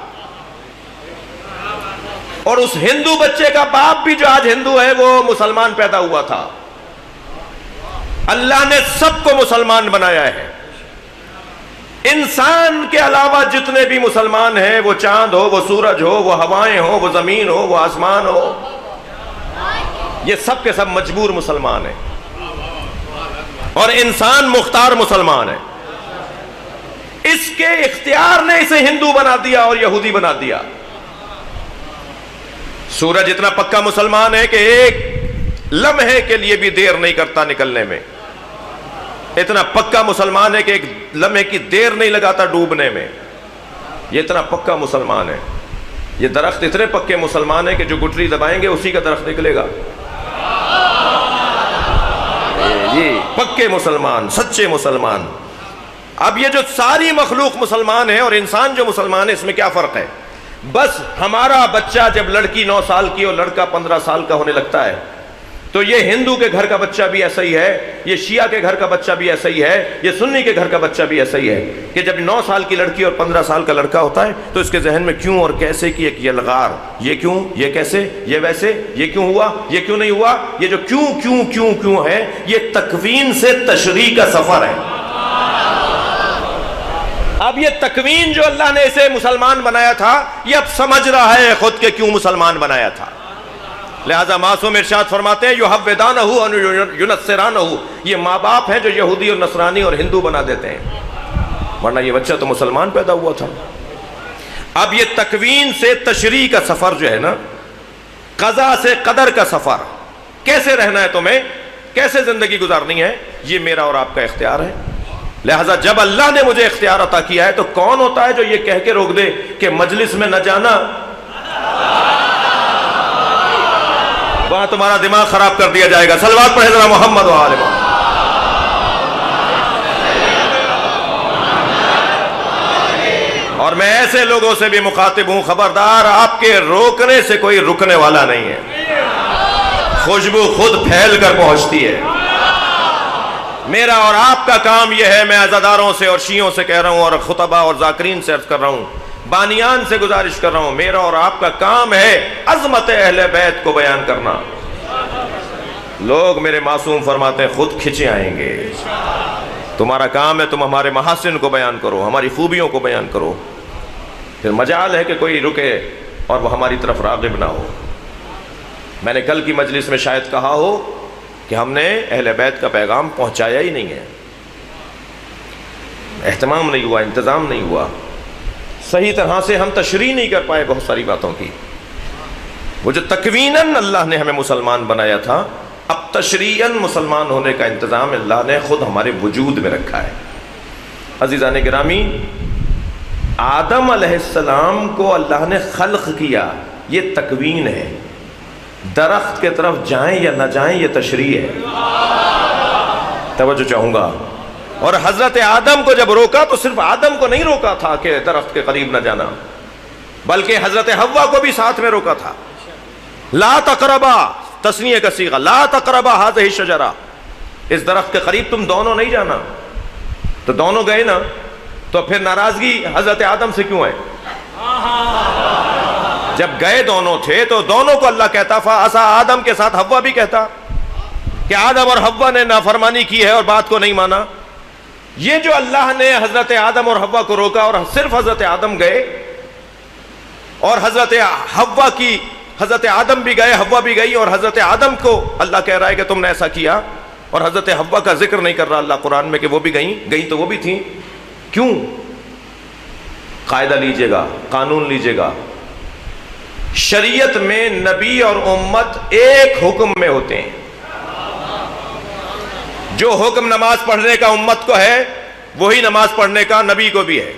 اور اس ہندو بچے کا باپ بھی جو آج ہندو ہے وہ مسلمان پیدا ہوا تھا۔ اللہ نے سب کو مسلمان بنایا ہے۔ انسان کے علاوہ جتنے بھی مسلمان ہیں، وہ چاند ہو، وہ سورج ہو، وہ ہوائیں ہو، وہ زمین ہو، وہ آسمان ہو، یہ سب کے سب مجبور مسلمان ہیں، اور انسان مختار مسلمان ہے۔ اس کے اختیار نے اسے ہندو بنا دیا اور یہودی بنا دیا۔ سورج اتنا پکا مسلمان ہے کہ ایک لمحے کے لیے بھی دیر نہیں کرتا نکلنے میں، اتنا پکا مسلمان ہے کہ ایک لمحے کی دیر نہیں لگاتا ڈوبنے میں، یہ اتنا پکا مسلمان ہے۔ یہ درخت اتنے پکے مسلمان ہیں کہ جو گٹری دبائیں گے اسی کا درخت نکلے گا۔ یہ پکے مسلمان، سچے مسلمان۔ اب یہ جو ساری مخلوق مسلمان ہے اور انسان جو مسلمان ہے، اس میں کیا فرق ہے؟ بس ہمارا بچہ جب لڑکی 9 سال کی اور لڑکا 15 سال کا ہونے لگتا ہے تو یہ ہندو کے گھر کا بچہ بھی ایسا ہی ہے، یہ شیعہ کے گھر کا بچہ بھی ایسا ہی ہے، یہ سنی کے گھر کا بچہ بھی ایسا ہی ہے کہ جب 9 سال کی لڑکی اور 15 سال کا لڑکا ہوتا ہے تو اس کے ذہن میں کیوں اور کیسے کی ایک یلغار، یہ کیوں، یہ کیسے، یہ ویسے، یہ کیوں ہوا، یہ کیوں نہیں ہوا، یہ جو کیوں کیوں کیوں کیوں ہے، یہ تکوین سے تشریح کا سفر ہے۔ اب یہ تکوین جو اللہ نے اسے مسلمان بنایا تھا، یہ اب سمجھ رہا ہے خود کے کیوں مسلمان بنایا تھا۔ لہذا معصوم ارشاد فرماتے ہیں یحودانہ اور ینصرانہ، یہ ماں باپ ہیں جو یہودی اور نصرانی اور ہندو بنا دیتے ہیں، ورنہ یہ بچہ تو مسلمان پیدا ہوا تھا۔ اب یہ تکوین سے تشریح کا سفر جو ہے نا، قضا سے قدر کا سفر، کیسے رہنا ہے تمہیں، کیسے زندگی گزارنی ہے، یہ میرا اور آپ کا اختیار ہے۔ لہذا جب اللہ نے مجھے اختیار عطا کیا ہے تو کون ہوتا ہے جو یہ کہہ کے روک دے کہ مجلس میں نہ جانا، وہاں تمہارا دماغ خراب کر دیا جائے گا۔ صلوات پڑھے ذرا محمد و آل محمد۔ اور میں ایسے لوگوں سے بھی مخاطب ہوں، خبردار، آپ کے روکنے سے کوئی رکنے والا نہیں ہے، خوشبو خود پھیل کر پہنچتی ہے۔ میرا اور آپ کا کام یہ ہے، میں عزاداروں سے اور شیعوں سے کہہ رہا ہوں اور خطبہ اور ذاکرین سے عرض کر رہا ہوں، بانیان سے گزارش کر رہا ہوں، میرا اور آپ کا کام ہے عظمت اہل بیت کو بیان کرنا۔ لوگ میرے معصوم فرماتے ہیں خود کھچے آئیں گے، تمہارا کام ہے تم ہمارے محاسن کو بیان کرو، ہماری خوبیوں کو بیان کرو، پھر مجال ہے کہ کوئی رکے اور وہ ہماری طرف راغب نہ ہو۔ میں نے کل کی مجلس میں شاید کہا ہو کہ ہم نے اہل بیت کا پیغام پہنچایا ہی نہیں ہے، اہتمام نہیں ہوا، انتظام نہیں ہوا، صحیح طرح سے ہم تشریح نہیں کر پائے بہت ساری باتوں کی۔ وہ جو تکویناً اللہ نے ہمیں مسلمان بنایا تھا، اب تشریعاً مسلمان ہونے کا انتظام اللہ نے خود ہمارے وجود میں رکھا ہے۔ عزیزان گرامی، آدم علیہ السلام کو اللہ نے خلق کیا، یہ تکوین ہے۔ درخت کے طرف جائیں یا نہ جائیں یہ تشریح ہے، توجہ چاہوں گا۔ اور حضرت آدم کو جب روکا تو صرف آدم کو نہیں روکا تھا کہ درخت کے قریب نہ جانا، بلکہ حضرت حوا کو بھی ساتھ میں روکا تھا۔ لا تقربا، تثنیہ کا صیغہ، لا تقربا ہذہ الشجرہ، اس درخت کے قریب تم دونوں نہیں جانا۔ تو دونوں گئے نا، تو پھر ناراضگی حضرت آدم سے کیوں ہے؟ جب گئے دونوں تھے تو دونوں کو اللہ کہتا، فعصیٰ آدم کے ساتھ حوا بھی کہتا کہ آدم اور حوا نے نافرمانی کی ہے اور بات کو نہیں مانا۔ یہ جو اللہ نے حضرت آدم اور حوا کو روکا اور صرف حضرت آدم گئے، اور حضرت آدم بھی گئے، حوا بھی گئی، اور حضرت آدم کو اللہ کہہ رہا ہے کہ تم نے ایسا کیا، اور حضرت حوا کا ذکر نہیں کر رہا اللہ قرآن میں کہ وہ بھی گئیں تو وہ بھی تھیں۔ کیوں؟ قاعدہ لیجئے گا، قانون لیجئے گا، شریعت میں نبی اور امت ایک حکم میں ہوتے ہیں۔ جو حکم نماز پڑھنے کا امت کو ہے وہی نماز پڑھنے کا نبی کو بھی ہے۔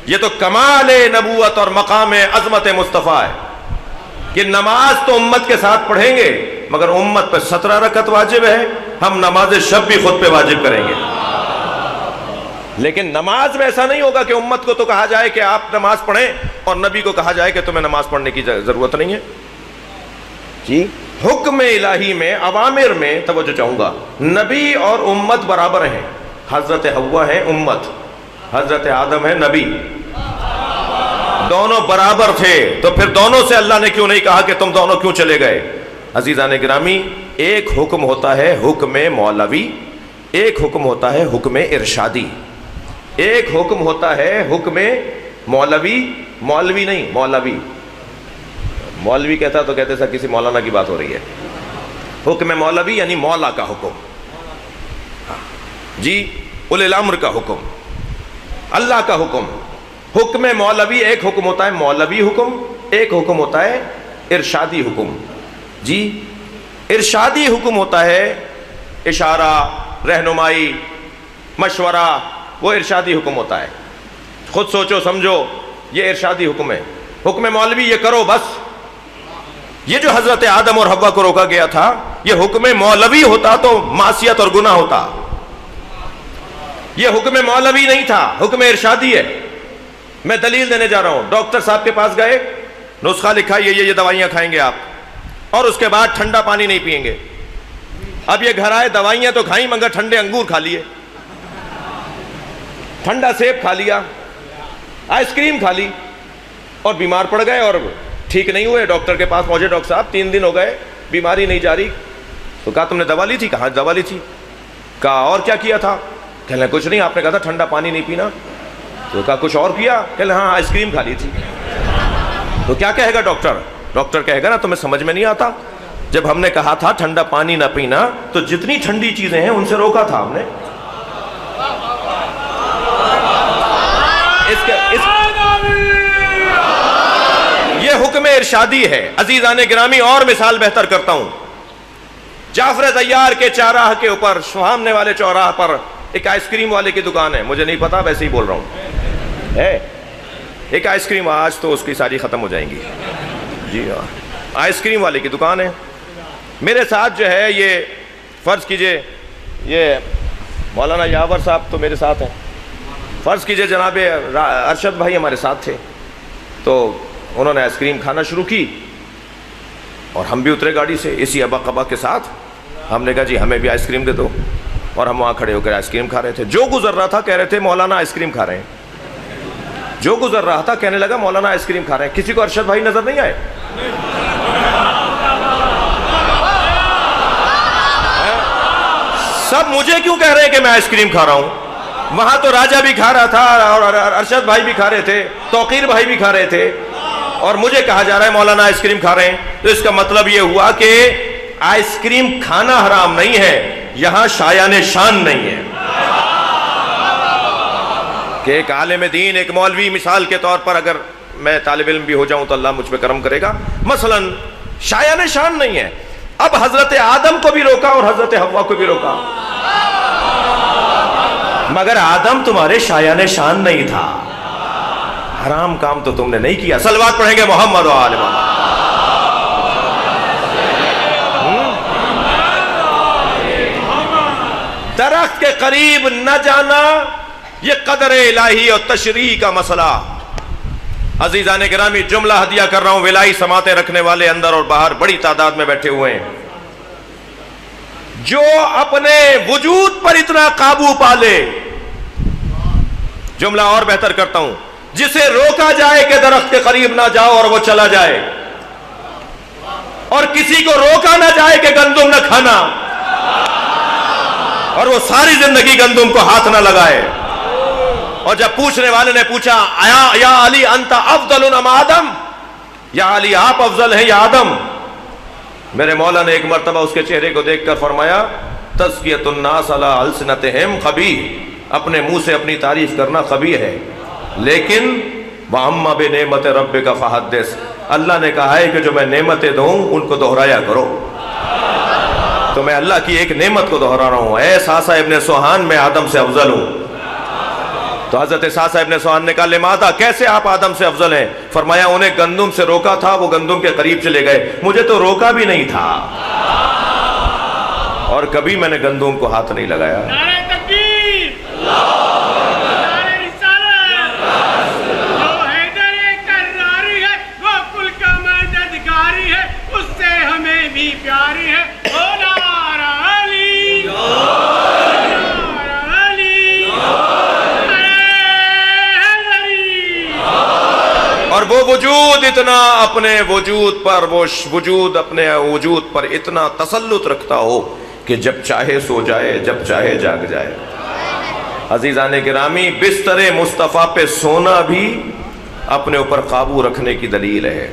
یہ تو کمال نبوت اور مقام عظمت مصطفیٰ ہے کہ نماز تو امت کے ساتھ پڑھیں گے، مگر امت پہ 17 رکعت واجب ہے، ہم نماز شب بھی خود پہ واجب کریں گے۔ لیکن نماز میں ایسا نہیں ہوگا کہ امت کو تو کہا جائے کہ آپ نماز پڑھیں اور نبی کو کہا جائے کہ تمہیں نماز پڑھنے کی ضرورت نہیں ہے۔ جی، حکم الہی میں، اوامر میں توجہ چاہوں گا، نبی اور امت برابر ہیں۔ حضرت حوا ہے امت، حضرت آدم ہے نبی، دونوں برابر تھے، تو پھر دونوں سے اللہ نے کیوں نہیں کہا کہ تم دونوں کیوں چلے گئے؟ عزیزان گرامی، ایک حکم ہوتا ہے حکم مولوی، ایک حکم ہوتا ہے حکم ارشادی۔ ایک حکم ہوتا ہے حکم مولوی، مولوی نہیں مولوی، مولوی کہتا تو کہتے سر کسی مولانا کی بات ہو رہی ہے. حکم مولوی یعنی مولا کا حکم، جی اولی الامر کا حکم، اللہ کا حکم. حکم مولوی ایک حکم ہوتا ہے مولوی حکم، ایک حکم ہوتا ہے ارشادی حکم. جی ارشادی حکم ہوتا ہے اشارہ، رہنمائی، مشورہ، وہ ارشادی حکم ہوتا ہے. خود سوچو سمجھو، یہ ارشادی حکم ہے. حکم مولوی یہ کرو بس. یہ جو حضرت آدم اور حوا کو روکا گیا تھا یہ حکم مولوی ہوتا تو معصیت اور گناہ ہوتا. یہ حکم مولوی نہیں تھا، حکم ارشادی ہے. میں دلیل دینے جا رہا ہوں. ڈاکٹر صاحب کے پاس گئے، نسخہ لکھا یہ دوائیاں کھائیں گے آپ، اور اس کے بعد ٹھنڈا پانی نہیں پئیں گے. اب یہ گھر آئے، دوائیاں تو کھائیں مگر ٹھنڈے انگور کھا لیے، ٹھنڈا سیب کھا لیا، آئس کریم کھا لی، اور بیمار پڑ گئے اور ٹھیک نہیں ہوئے. ڈاکٹر کے پاس پہنچے، ڈاکٹر صاحب 3 دن ہو گئے بیماری نہیں جا رہی. تو کہا تم نے دوا لی تھی؟ کہا دوا لی تھی. کہا اور کیا کیا تھا؟ کہنے کچھ نہیں، آپ نے کہا تھا ٹھنڈا پانی نہیں پینا. تو کہا کچھ اور کیا؟ کہنے ہاں آئس کریم کھا لی تھی. تو کیا کہے گا ڈاکٹر؟ ڈاکٹر کہے گا نا تمہیں سمجھ میں نہیں آتا، جب ہم نے کہا تھا ٹھنڈا پانی نہ پینا تو جتنی ٹھنڈی چیزیں ہیں ان سے روکا تھا ہم نے. یہ حکم ارشادی ہے. عزیزان گرامی اور مثال بہتر کرتا ہوں. جعفر طیار کے چاراہ کے اوپر، سہامنے والے چوراہ پر ایک آئس کریم والے کی دکان ہے. مجھے نہیں پتا، ویسے ہی بول رہا ہوں. ہے ایک آئس کریم، آج تو اس کی ساری ختم ہو جائیں گی. جی ہاں، آئس کریم والے کی دکان ہے. میرے ساتھ جو ہے یہ فرض کیجئے، یہ مولانا یاور صاحب تو میرے ساتھ ہیں. فرض کیجئے جناب ارشد بھائی ہمارے ساتھ تھے. تو انہوں نے آئس کریم کھانا شروع کی اور ہم بھی اترے گاڑی سے اسی ابا قبا کے ساتھ. ہم نے کہا جی ہمیں بھی آئس کریم دے دو، اور ہم وہاں کھڑے ہو کر آئس کریم کھا رہے تھے. جو گزر رہا تھا کہہ رہے تھے مولانا آئس کریم کھا رہے ہیں. جو گزر رہا تھا کہنے لگا مولانا آئس کریم کھا رہے ہیں. کسی کو ارشد بھائی نظر نہیں آئے؟ سب مجھے کیوں کہہ رہے ہیں کہ میں آئس کریم کھا رہا ہوں؟ وہاں تو راجہ بھی کھا رہا تھا اور ارشد بھائی بھی کھا رہے تھے، توقیر بھائی بھی کھا رہے تھے، اور مجھے کہا جا رہا ہے مولانا آئس کریم کھا رہے ہیں. تو اس کا مطلب یہ ہوا کہ آئس کریم کھانا حرام نہیں ہے، یہاں شایان شان نہیں ہے. کہ ایک عالم دین، ایک مولوی مثال کے طور پر، اگر میں طالب علم بھی ہو جاؤں تو اللہ مجھ پہ کرم کرے گا، مثلا شایان شان نہیں ہے. اب حضرت آدم کو بھی روکا اور حضرت حوا کو بھی روکا، مگر آدم تمہارے شایان شان نہیں تھا. حرام کام تو تم نے نہیں کیا. صلوات پڑھیں گے محمد و آل محمد. درخت کے قریب نہ جانا یہ قدر الہی اور تشریع کا مسئلہ. عزیزان گرامی، جملہ ہدیہ کر رہا ہوں. ولائی سماعتیں رکھنے والے اندر اور باہر بڑی تعداد میں بیٹھے ہوئے ہیں. جو اپنے وجود پر اتنا قابو پالے، جملہ اور بہتر کرتا ہوں، جسے روکا جائے کہ درخت کے قریب نہ جاؤ اور وہ چلا جائے، اور کسی کو روکا نہ جائے کہ گندم نہ کھانا اور وہ ساری زندگی گندم کو ہاتھ نہ لگائے. اور جب پوچھنے والے نے پوچھا یا علی انت افضل ام آدم، یا علی آپ افضل ہیں یا آدم، میرے مولا نے ایک مرتبہ اس کے چہرے کو دیکھ کر فرمایا تزکیۃ الناس علی السنتہم قبیح، اپنے منہ سے اپنی تعریف کرنا قبیح ہے، لیکن وَأَمَّا بِنِعْمَتِ رَبِّكَ فَحَدِّثْ، اللہ نے کہا ہے کہ جو میں نعمتیں دوں ان کو دہرایا کرو. تو میں اللہ کی ایک نعمت کو دہرا رہا ہوں. اے ساسا ابن سوہان، میں آدم سے افضل ہوں. تو حضرت ساسا ابن سوہان نے کہا لماذا، کیسے آپ آدم سے افضل ہیں؟ فرمایا انہیں گندم سے روکا تھا، وہ گندم کے قریب چلے گئے، مجھے تو روکا بھی نہیں تھا اور کبھی میں نے گندم کو ہاتھ نہیں لگایا. نعرہ تکبیر، نعرہ رسالت، جو حیدر کراری ہے وہ کل کا مددگاری ہے، اس سے ہمیں بھی پیاری ہے. او نعرہ علی، نعرہ علی، اور وہ وجود اتنا اپنے وجود پر، وہ وجود اپنے وجود پر اتنا تسلط رکھتا ہو کہ جب چاہے سو جائے، جب چاہے جاگ جائے. عزیزان گرامی، بستر مصطفیٰ پہ سونا بھی اپنے اوپر قابو رکھنے کی دلیل ہے،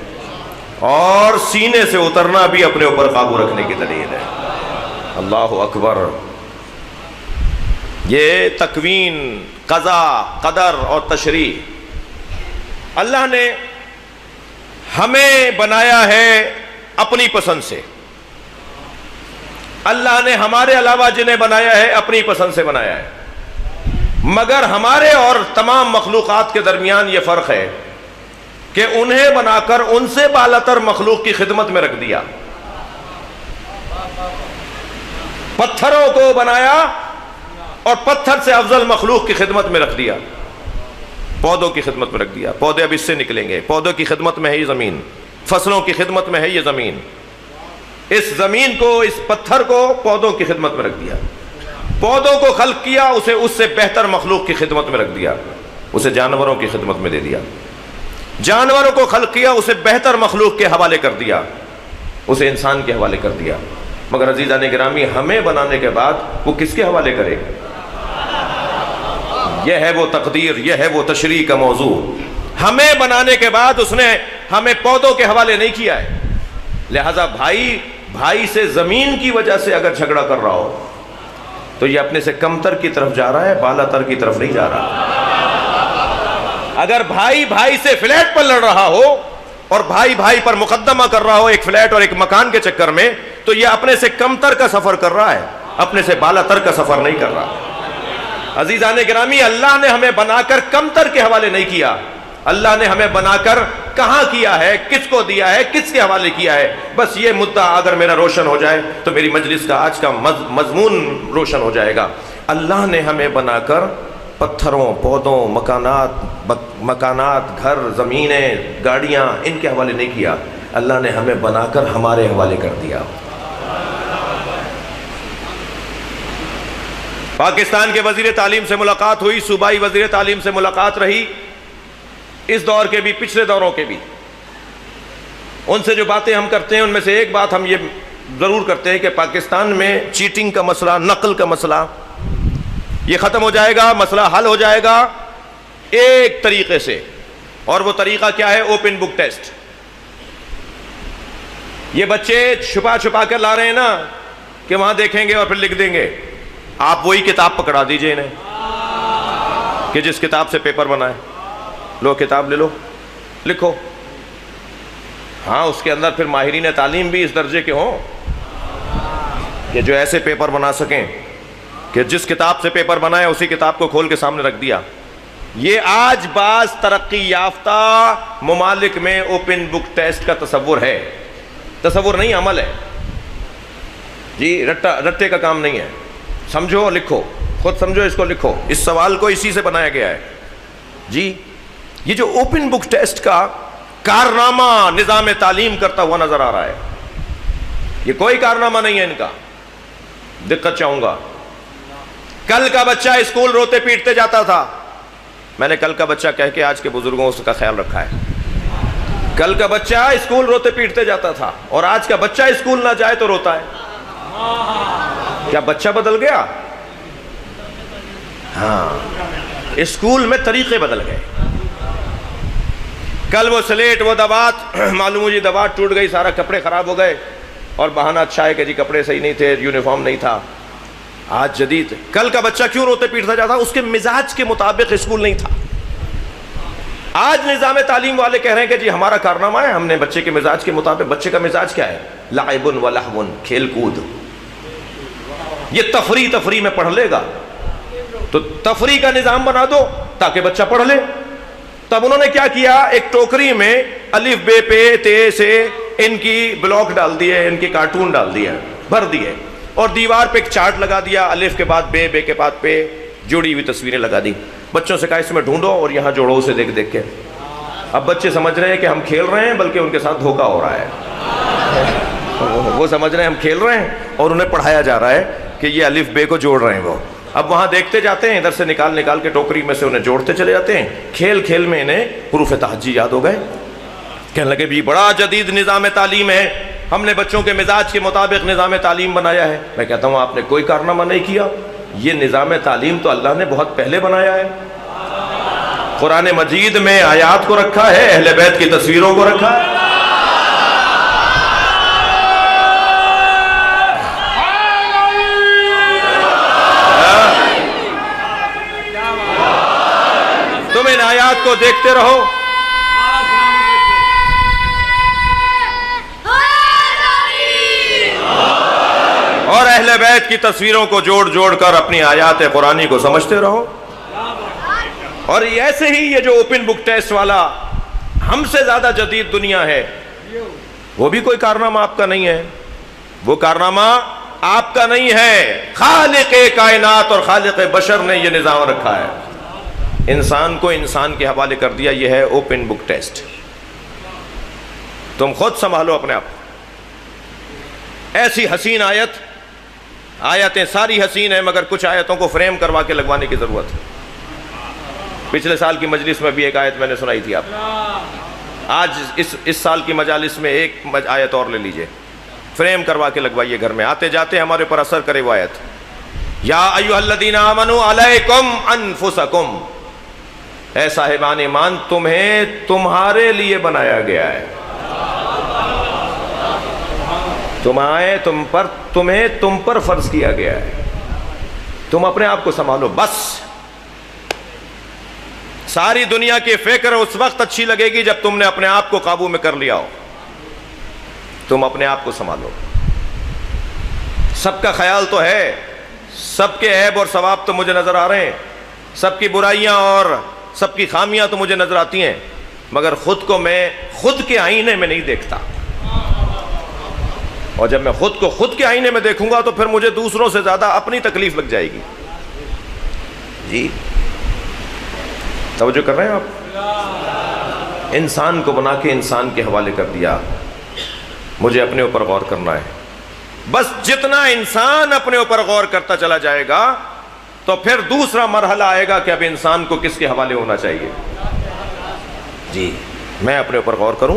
اور سینے سے اترنا بھی اپنے اوپر قابو رکھنے کی دلیل ہے۔ اللہ اکبر۔ یہ تکوین، قضا، قدر اور تشریح، اللہ نے ہمیں بنایا ہے اپنی پسند سے، اللہ نے ہمارے علاوہ جنہیں بنایا ہے اپنی پسند سے بنایا ہے، مگر ہمارے اور تمام مخلوقات کے درمیان یہ فرق ہے کہ انہیں بنا کر ان سے بالاتر مخلوق کی خدمت میں رکھ دیا۔ پتھروں کو بنایا اور پتھر سے افضل مخلوق کی خدمت میں رکھ دیا، پودوں کی خدمت میں رکھ دیا۔ پودے اب اس سے نکلیں گے، پودوں کی خدمت میں ہے یہ زمین، فصلوں کی خدمت میں ہے یہ زمین، اس زمین کو، اس پتھر کو پودوں کی خدمت میں رکھ دیا۔ پودوں کو خلق کیا، اسے اس سے بہتر مخلوق کی خدمت میں رکھ دیا، اسے جانوروں کی خدمت میں دے دیا۔ جانوروں کو خلق کیا، اسے بہتر مخلوق کے حوالے کر دیا، اسے انسان کے حوالے کر دیا۔ مگر عزیزان گرامی، ہمیں بنانے کے بعد وہ کس کے حوالے کرے؟ یہ ہے وہ تقدیر، یہ ہے وہ تشریح کا موضوع۔ ہمیں بنانے کے بعد اس نے ہمیں پودوں کے حوالے نہیں کیا ہے۔ لہذا بھائی سے زمین کی وجہ سے اگر جھگڑا کر رہا ہو تو یہ اپنے سے کمتر کی طرف جا رہا ہے، بالاتر کی طرف نہیں جا رہا۔ اگر بھائی سے فلیٹ پر لڑ رہا ہو اور بھائی پر مقدمہ کر رہا ہو ایک فلیٹ اور ایک مکان کے چکر میں، تو یہ اپنے سے کمتر کا سفر کر رہا ہے، اپنے سے بالاتر کا سفر نہیں کر رہا۔ عزیزان گرامی، اللہ نے ہمیں بنا کر کمتر کے حوالے نہیں کیا، اللہ نے ہمیں بنا کر کہاں کیا ہے، کس کو دیا ہے، کس کے حوالے کیا ہے۔ بس یہ مدعا اگر میرا روشن ہو جائے تو میری مجلس کا آج کا مضمون روشن ہو جائے گا۔ اللہ نے ہمیں بنا کر پتھروں، پودوں، مکانات، گھر، زمینیں، گاڑیاں، ان کے حوالے نہیں کیا، اللہ نے ہمیں بنا کر ہمارے حوالے کر دیا۔ پاکستان کے وزیر تعلیم سے ملاقات ہوئی، صوبائی وزیر تعلیم سے ملاقات رہی، اس دور کے بھی، پچھلے دوروں کے بھی۔ ان سے جو باتیں ہم کرتے ہیں ان میں سے ایک بات ہم یہ ضرور کرتے ہیں کہ پاکستان میں چیٹنگ کا مسئلہ، نقل کا مسئلہ یہ ختم ہو جائے گا، مسئلہ حل ہو جائے گا ایک طریقے سے، اور وہ طریقہ کیا ہے؟ Open book test. یہ بچے چھپا کر لا رہے ہیں نا کہ وہاں دیکھیں گے اور پھر لکھ دیں گے، آپ وہی کتاب پکڑا دیجئے انہیں کہ جس کتاب سے پیپر بنائے، لو کتاب لے لو، لکھو۔ ہاں، اس کے اندر پھر ماہرین تعلیم بھی اس درجے کے ہوں کہ جو ایسے پیپر بنا سکیں کہ جس کتاب سے پیپر بنائے اسی کتاب کو کھول کے سامنے رکھ دیا۔ یہ آج بعض ترقی یافتہ ممالک میں اوپن بک ٹیسٹ کا تصور ہے، تصور نہیں، عمل ہے جی، رٹے کا کام نہیں ہے۔ سمجھو، لکھو، خود سمجھو، اس کو لکھو۔ اس سوال کو اسی سے بنایا گیا ہے جی۔ یہ جو اوپن بک ٹیسٹ کا کارنامہ نظام تعلیم کرتا ہوا نظر آ رہا ہے، یہ کوئی کارنامہ نہیں ہے ان کا۔ دقت چاہوں گا، کل کا بچہ اسکول روتے پیٹتے جاتا تھا، میں نے کل کا بچہ کہہ کے آج کے بزرگوں اس کا خیال رکھا ہے۔ کل کا بچہ اسکول روتے پیٹتے جاتا تھا اور آج کا بچہ اسکول نہ جائے تو روتا ہے۔ کیا بچہ بدل گیا؟ ہاں، اسکول میں طریقے بدل گئے۔ کل وہ سلیٹ، وہ دوات، معلوم مجھے دوات ٹوٹ گئی، سارا کپڑے خراب ہو گئے اور بہانہ اچھا ہے کہ جی کپڑے صحیح نہیں تھے، یونیفارم نہیں تھا۔ آج جدید، کل کا بچہ کیوں روتے پیٹتا جاتا؟ اس کے مزاج کے مطابق اسکول نہیں تھا۔ آج نظام تعلیم والے کہہ رہے ہیں کہ جی ہمارا کارنامہ ہے، ہم نے بچے کے مزاج کے مطابق۔ بچے کا مزاج کیا ہے؟ لعب و لہو، کھیل کود۔ یہ تفریح میں پڑھ لے گا تو تفریح کا نظام بنا دو تاکہ بچہ پڑھ لے۔ تب انہوں نے کیا کیا؟ ایک ٹوکری میں الف بے پے تے سے ان کی بلاک ڈال دیے، ان کی کارٹون ڈال دیے، بھر دیے، اور دیوار پہ ایک چارٹ لگا دیا، الف کے بعد بے، بے کے بعد پے، جڑی ہوئی تصویریں لگا دی۔ بچوں سے کہا اس میں ڈھونڈو اور یہاں جوڑو اسے دیکھ دیکھ کے۔ اب بچے سمجھ رہے ہیں کہ ہم کھیل رہے ہیں، بلکہ ان کے ساتھ دھوکہ ہو رہا ہے۔ وہ سمجھ رہے ہیں ہم کھیل رہے ہیں اور انہیں پڑھایا جا رہا ہے کہ یہ الف بے کو جوڑ رہے ہیں وہ۔ اب وہاں دیکھتے جاتے ہیں، ادھر سے نکال کے ٹوکری میں سے انہیں جوڑتے چلے جاتے ہیں۔ کھیل میں انہیں حروف تہجی یاد ہو گئے۔ کہنے لگے بھی بڑا جدید نظام تعلیم ہے، ہم نے بچوں کے مزاج کے مطابق نظام تعلیم بنایا ہے۔ میں کہتا ہوں آپ نے کوئی کارنامہ نہیں کیا، یہ نظام تعلیم تو اللہ نے بہت پہلے بنایا ہے. قرآن مجید میں آیات کو رکھا ہے, اہل بیت کی تصویروں کو رکھا ہے. تم ان آیات کو دیکھتے رہو. اور اہل بیت کی تصویروں کو جوڑ جوڑ کر اپنی آیات قرآنی کو سمجھتے رہو. اور ایسے ہی یہ جو اوپن بک ٹیسٹ والا ہم سے زیادہ جدید دنیا ہے, وہ بھی کوئی کارنامہ آپ کا نہیں ہے. وہ کارنامہ آپ کا نہیں ہے, خالق کائنات اور خالق بشر نے یہ نظام رکھا ہے. انسان کو انسان کے حوالے کر دیا. یہ ہے اوپن بک ٹیسٹ. تم خود سنبھالو اپنے آپ. ایسی حسین آیتیں ساری حسین ہیں, مگر کچھ آیتوں کو فریم کروا کے لگوانے کی ضرورت ہے. پچھلے سال کی مجلس میں بھی ایک آیت میں نے سنائی تھی آپ. آج اس سال کی مجالس میں ایک آیت اور لے لیجئے, فریم کروا کے لگوائیے گھر میں. آتے جاتے ہمارے اوپر اثر کرے وہ آیت. یا ایھا الذین آمنوا علیکم انفسکم, اے صاحبان ایمان تمہیں تمہارے لیے بنایا گیا ہے. تمہیں تم پر فرض کیا گیا ہے. تم اپنے آپ کو سنبھالو بس. ساری دنیا کی فکر اس وقت اچھی لگے گی جب تم نے اپنے آپ کو قابو میں کر لیا ہو. تم اپنے آپ کو سنبھالو. سب کا خیال تو ہے, سب کے عیب اور ثواب تو مجھے نظر آ رہے ہیں, سب کی برائیاں اور سب کی خامیاں تو مجھے نظر آتی ہیں, مگر خود کو میں خود کے آئینے میں نہیں دیکھتا. اور جب میں خود کو خود کے آئینے میں دیکھوں گا تو پھر مجھے دوسروں سے زیادہ اپنی تکلیف لگ جائے گی. جی توجہ کر رہے ہیں آپ؟ انسان کو بنا کے انسان کے حوالے کر دیا. مجھے اپنے اوپر غور کرنا ہے. بس جتنا انسان اپنے اوپر غور کرتا چلا جائے گا تو پھر دوسرا مرحلہ آئے گا کہ اب انسان کو کس کے حوالے ہونا چاہیے. جی میں اپنے اوپر غور کروں.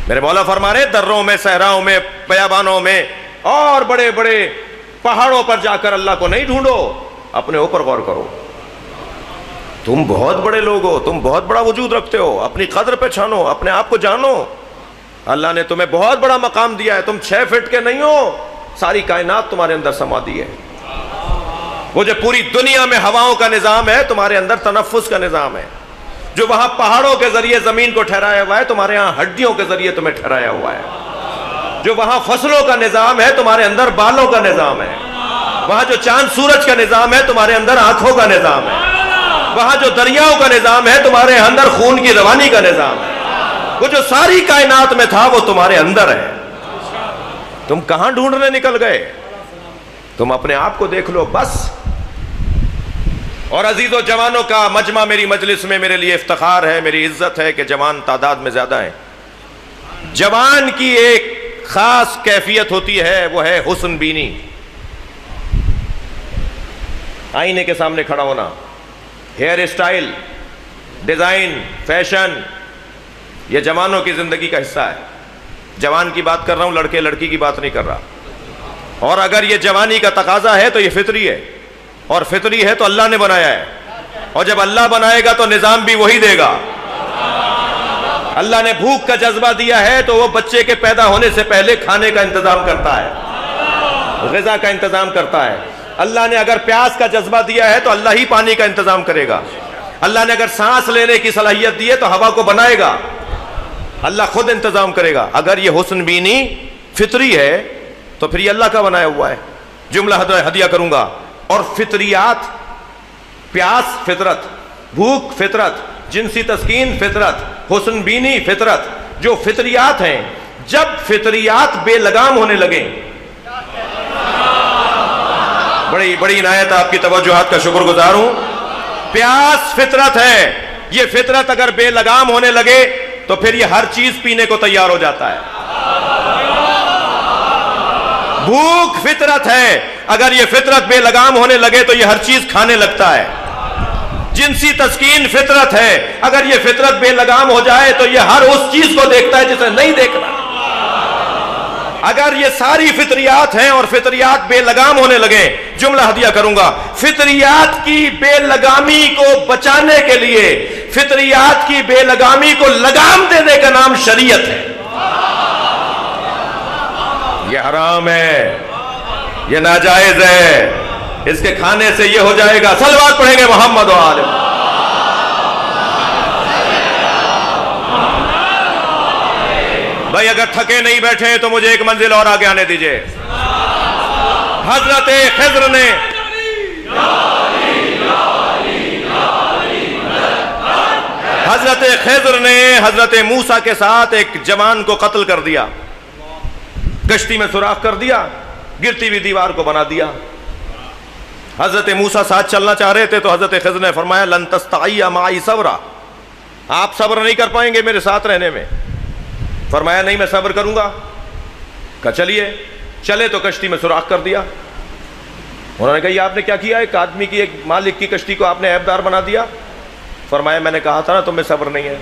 میرے مولا فرما رہے دروں میں, صحراؤں میں, بیابانوں میں اور بڑے بڑے پہاڑوں پر جا کر اللہ کو نہیں ڈھونڈو, اپنے اوپر غور کرو. تم بہت بڑے لوگ ہو, تم بہت بڑا وجود رکھتے ہو, اپنی قدر پہچانو, اپنے آپ کو جانو. اللہ نے تمہیں بہت بڑا مقام دیا ہے. تم 6 فٹ کے نہیں ہو, ساری کائنات تمہارے اندر سما دی ہے. وہ جو پوری دنیا میں ہواؤں کا نظام ہے, تمہارے اندر تنفس کا نظام ہے. جو وہاں پہاڑوں کے ذریعے زمین کو ٹھہرایا ہوا ہے, تمہارے یہاں ہڈیوں کے ذریعے تمہیں ٹھہرایا ہوا ہے. جو وہاں فصلوں کا نظام ہے, تمہارے اندر بالوں کا نظام ہے. وہاں جو چاند سورج کا نظام ہے, تمہارے اندر آنکھوں کا نظام ہے. وہاں جو دریاؤں کا نظام ہے, تمہارے اندر خون کی روانی کا نظام ہے. وہ جو ساری کائنات میں تھا وہ تمہارے اندر ہے. تم کہاں ڈھونڈنے نکل گئے؟ تم اپنے آپ کو دیکھ لو بس. اور عزیزو جوانوں کا مجمع میری مجلس میں میرے لیے افتخار ہے, میری عزت ہے کہ جوان تعداد میں زیادہ ہیں. جوان کی ایک خاص کیفیت ہوتی ہے, وہ ہے حسن بینی. آئینے کے سامنے کھڑا ہونا, ہیئر اسٹائل, ڈیزائن, فیشن, یہ جوانوں کی زندگی کا حصہ ہے. جوان کی بات کر رہا ہوں, لڑکے لڑکی کی بات نہیں کر رہا. اور اگر یہ جوانی کا تقاضا ہے تو یہ فطری ہے, اور فطری ہے تو اللہ نے بنایا ہے. اور جب اللہ بنائے گا تو نظام بھی وہی دے گا. اللہ نے بھوک کا جذبہ دیا ہے تو وہ بچے کے پیدا ہونے سے پہلے کھانے کا انتظام کرتا ہے, غذا کا انتظام کرتا ہے. اللہ نے اگر پیاس کا جذبہ دیا ہے تو اللہ ہی پانی کا انتظام کرے گا. اللہ نے اگر سانس لینے کی صلاحیت دی ہے تو ہوا کو بنائے گا. اللہ خود انتظام کرے گا. اگر یہ حسن بینی فطری ہے تو پھر یہ اللہ کا بنایا ہوا ہے. جملہ ہدیہ کروں گا. اور فطریات, پیاس فطرت, بھوک فطرت, جنسی تسکین فطرت, حسن بینی فطرت, جو فطریات ہیں, جب فطریات بے لگام ہونے لگیں, بڑی بڑی عنایت آپ کی توجہات کا شکر گزار ہوں. پیاس فطرت ہے, یہ فطرت اگر بے لگام ہونے لگے تو پھر یہ ہر چیز پینے کو تیار ہو جاتا ہے. بھوک فطرت ہے, اگر یہ فطرت بے لگام ہونے لگے تو یہ ہر چیز کھانے لگتا ہے. جنسی تسکین فطرت ہے, اگر یہ فطرت بے لگام ہو جائے تو یہ ہر اس چیز کو دیکھتا ہے جسے نہیں دیکھنا. اگر یہ ساری فطریات ہیں اور فطریات بے لگام ہونے لگے، جملہ ہدیہ کروں گا، فطریات کی بے لگامی کو بچانے کے لیے، فطریات کی بے لگامی کو لگام دینے کا نام شریعت ہے۔ یہ حرام ہے، یہ ناجائز ہے، اس کے کھانے سے یہ ہو جائے گا۔ صلوات پڑھیں گے محمد و آل محمد۔ بھائی اگر تھکے نہیں بیٹھے تو مجھے ایک منزل اور آگے آنے دیجئے۔ حضرت خضر نے حضرت موسیٰ کے ساتھ ایک جوان کو قتل کر دیا، کشتی میں سوراخ کر دیا، گرتی ہوئی دیوار کو بنا دیا۔ حضرت موسیٰ ساتھ چلنا چاہ رہے تھے تو حضرت خضر نے فرمایا لن تستطیع معی صبرا، آپ صبر نہیں کر پائیں گے میرے ساتھ رہنے میں۔ فرمایا نہیں میں صبر کروں گا۔ کہا چلیے، چلے تو کشتی میں سوراخ کر دیا۔ انہوں نے کہا یہ آپ نے کیا کیا؟ ایک آدمی کی، ایک مالک کی کشتی کو آپ نے عیبدار بنا دیا۔ فرمایا میں نے کہا تھا نا تمہیں صبر نہیں ہے۔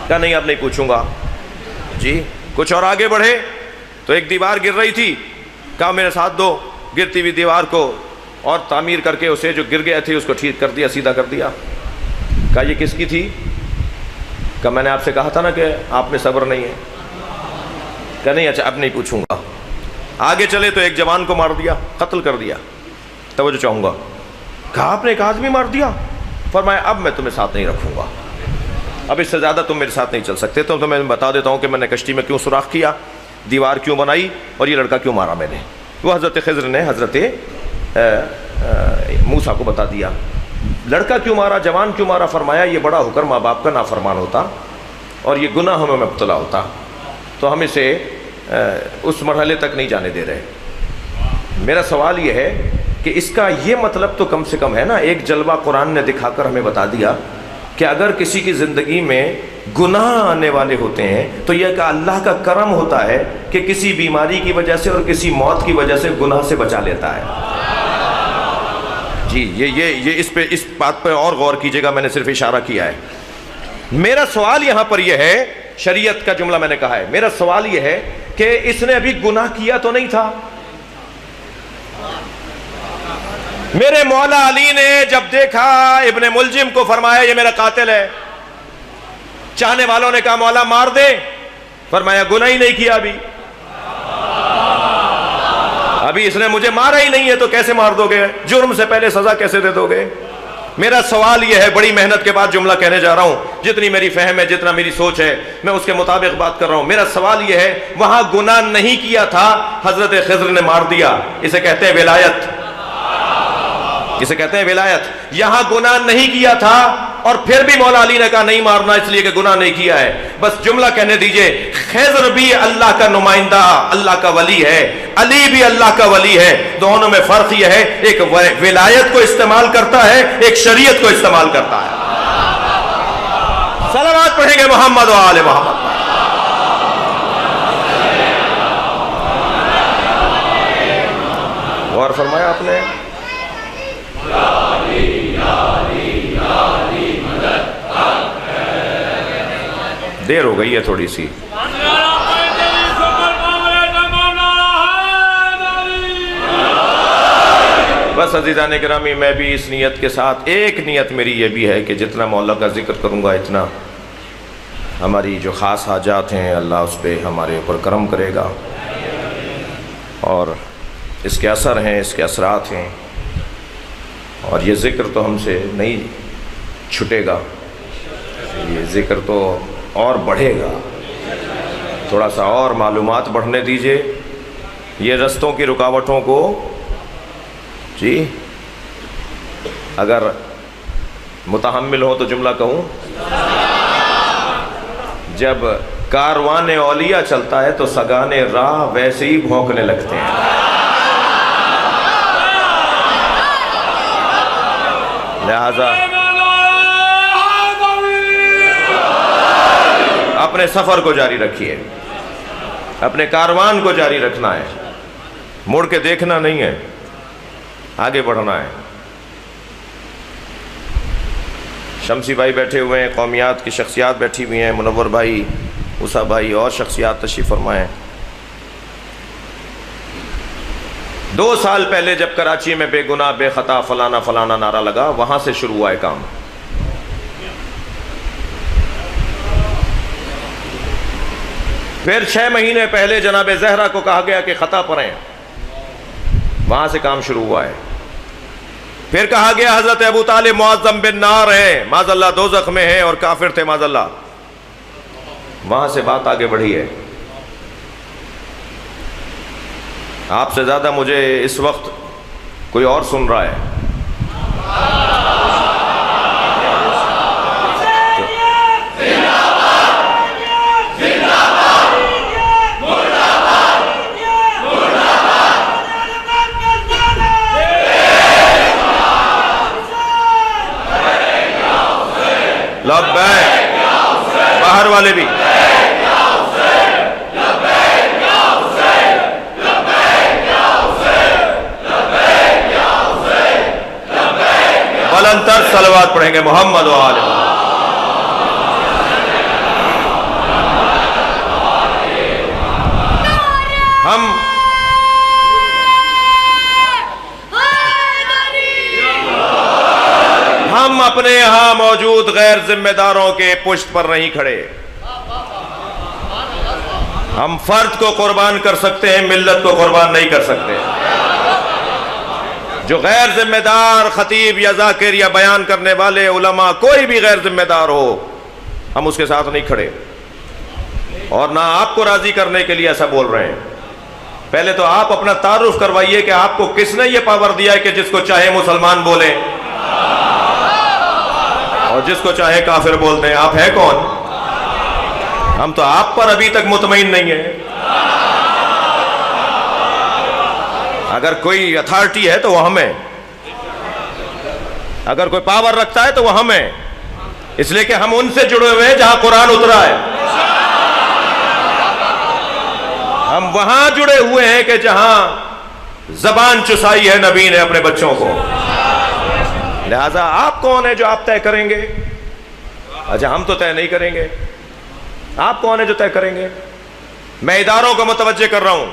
کہا نہیں اب نہیں پوچھوں گا۔ جی کچھ اور آگے بڑھے تو ایک دیوار گر رہی تھی، کہا میرے ساتھ دو، گرتی ہوئی دیوار کو اور تعمیر کر کے اسے جو گر گیا تھی اس کو ٹھیک کر دیا، سیدھا کر دیا۔ کہا یہ کس کی تھی؟ کہ میں نے آپ سے کہا تھا نا کہ آپ میں صبر نہیں ہے۔ کہ نہیں اچھا اب نہیں پوچھوں گا۔ آگے چلے تو ایک جوان کو مار دیا، قتل کر دیا۔ توجہ چاہوں گا۔ کہا آپ نے ایک آدمی مار دیا؟ فرمایا اب میں تمہیں ساتھ نہیں رکھوں گا، اب اس سے زیادہ تم میرے ساتھ نہیں چل سکتے۔ تو میں بتا دیتا ہوں کہ میں نے کشتی میں کیوں سوراخ کیا، دیوار کیوں بنائی اور یہ لڑکا کیوں مارا میں نے۔ وہ حضرت خضر نے حضرت موسیٰ کو بتا دیا۔ لڑکا کیوں مارا، جوان کیوں مارا؟ فرمایا یہ بڑا ہو کر ماں باپ کا نافرمان ہوتا اور یہ گناہوں میں مبتلا ہوتا تو ہم اسے اس مرحلے تک نہیں جانے دے رہے۔ میرا سوال یہ ہے کہ اس کا یہ مطلب تو کم سے کم ہے نا، ایک جلوہ قرآن نے دکھا کر ہمیں بتا دیا کہ اگر کسی کی زندگی میں گناہ آنے والے ہوتے ہیں تو یہ کہ اللہ کا کرم ہوتا ہے کہ کسی بیماری کی وجہ سے اور کسی موت کی وجہ سے گناہ سے بچا لیتا ہے۔ جی یہ اس بات پہ اور غور کیجئے گا، میں نے صرف اشارہ کیا ہے۔ میرا سوال یہاں پر یہ ہے، شریعت کا جملہ میں نے کہا ہے، میرا سوال یہ ہے کہ اس نے ابھی گناہ کیا تو نہیں تھا۔ میرے مولا علی نے جب دیکھا ابن ملجم کو فرمایا یہ میرا قاتل ہے۔ چاہنے والوں نے کہا مولا مار دے، فرمایا گناہ ہی نہیں کیا ابھی اس نے مجھے مارا ہی نہیں ہے تو کیسے مار دو گے؟ جرم سے پہلے سزا کیسے دے دو گے؟ میرا سوال یہ ہے، بڑی محنت کے بعد جملہ کہنے جا رہا ہوں، جتنی میری فہم ہے، جتنا میری سوچ ہے، میں اس کے مطابق بات کر رہا ہوں۔ میرا سوال یہ ہے، وہاں گناہ نہیں کیا تھا، حضرت خضر نے مار دیا، اسے کہتے ہیں ولایت، اسے کہتے ہیں ولایت۔ یہاں گناہ نہیں کیا تھا اور پھر بھی مولا علی نے کہا نہیں مارنا اس لیے کہ گناہ نہیں کیا ہے۔ بس جملہ کہنے دیجئے، خضر بھی اللہ کا نمائندہ، اللہ کا ولی ہے، علی بھی اللہ کا ولی ہے، دونوں میں فرق یہ ہے ایک ولایت کو استعمال کرتا ہے، ایک شریعت کو استعمال کرتا ہے۔ صلوات پڑھیں گے محمد و آل محمد۔ غور فرمایا آپ نے؟ دیر ہو گئی ہے تھوڑی سی۔ بس عزیزان گرامی، میں بھی اس نیت کے ساتھ، ایک نیت میری یہ بھی ہے کہ جتنا مولا کا ذکر کروں گا اتنا ہماری جو خاص حاجات ہیں اللہ اس پہ ہمارے اوپر کرم کرے گا، اور اس کے اثر ہیں، اس کے اثرات ہیں، اور یہ ذکر تو ہم سے نہیں چھٹے گا، یہ ذکر تو اور بڑھے گا، تھوڑا سا اور معلومات بڑھنے دیجئے، یہ رستوں کی رکاوٹوں کو جی اگر متحمل ہو تو جملہ کہوں، جب کاروان اولیاء چلتا ہے تو سگان راہ ویسے ہی بھونکنے لگتے ہیں۔ لہذا اپنے سفر کو جاری رکھیے، اپنے کاروان کو جاری رکھنا ہے، مڑ کے دیکھنا نہیں ہے، آگے بڑھنا ہے۔ شمسی بھائی بیٹھے ہوئے ہیں، قومیات کی شخصیات بیٹھی ہوئی ہیں، منور بھائی، موسیٰ بھائی اور شخصیات تشریف فرمائیں۔ 2 سال پہلے جب کراچی میں بے گناہ بے خطا فلانا فلانا نعرہ لگا، وہاں سے شروع ہوا ہے کام. پھر 6 مہینے پہلے جناب زہرا کو کہا گیا کہ خطا پڑھیں، وہاں سے کام شروع ہوا ہے. پھر کہا گیا حضرت ابو طالب معظم بن نار ہیں، معاذ اللہ دوزخ میں ہیں اور کافر تھے معاذ اللہ، وہاں سے بات آگے بڑھی ہے. آپ سے زیادہ مجھے اس وقت کوئی اور سن رہا ہے. لبیک، باہر والے بھی بلند تر صلوات پڑھیں گے محمد و آل محمد. ہم اپنے یہاں موجود غیر ذمہ داروں کے پشت پر نہیں کھڑے. ہم فرد کو قربان کر سکتے ہیں، ملت کو قربان نہیں کر سکتے. جو غیر ذمہ دار خطیب یا ذاکر یا بیان کرنے والے علماء، کوئی بھی غیر ذمہ دار ہو، ہم اس کے ساتھ نہیں کھڑے، اور نہ آپ کو راضی کرنے کے لیے ایسا بول رہے ہیں. پہلے تو آپ اپنا تعارف کروائیے کہ آپ کو کس نے یہ پاور دیا ہے کہ جس کو چاہے مسلمان بولیں اور جس کو چاہے کافر بولتے ہیں. آپ ہیں کون؟ ہم تو آپ پر ابھی تک مطمئن نہیں ہیں. اگر کوئی اتھارٹی ہے تو وہ ہم ہیں، اگر کوئی پاور رکھتا ہے تو وہ ہم ہیں، اس لیے کہ ہم ان سے جڑے ہوئے ہیں جہاں قرآن اترا ہے. ہم وہاں جڑے ہوئے ہیں کہ جہاں زبان چسائی ہے نبی نے اپنے بچوں کو. لہذا آپ کون ہیں جو آپ طے کریں گے؟ اچھا ہم تو طے نہیں کریں گے، آپ کون ہیں جو طے کریں گے؟ میں اداروں کو متوجہ کر رہا ہوں،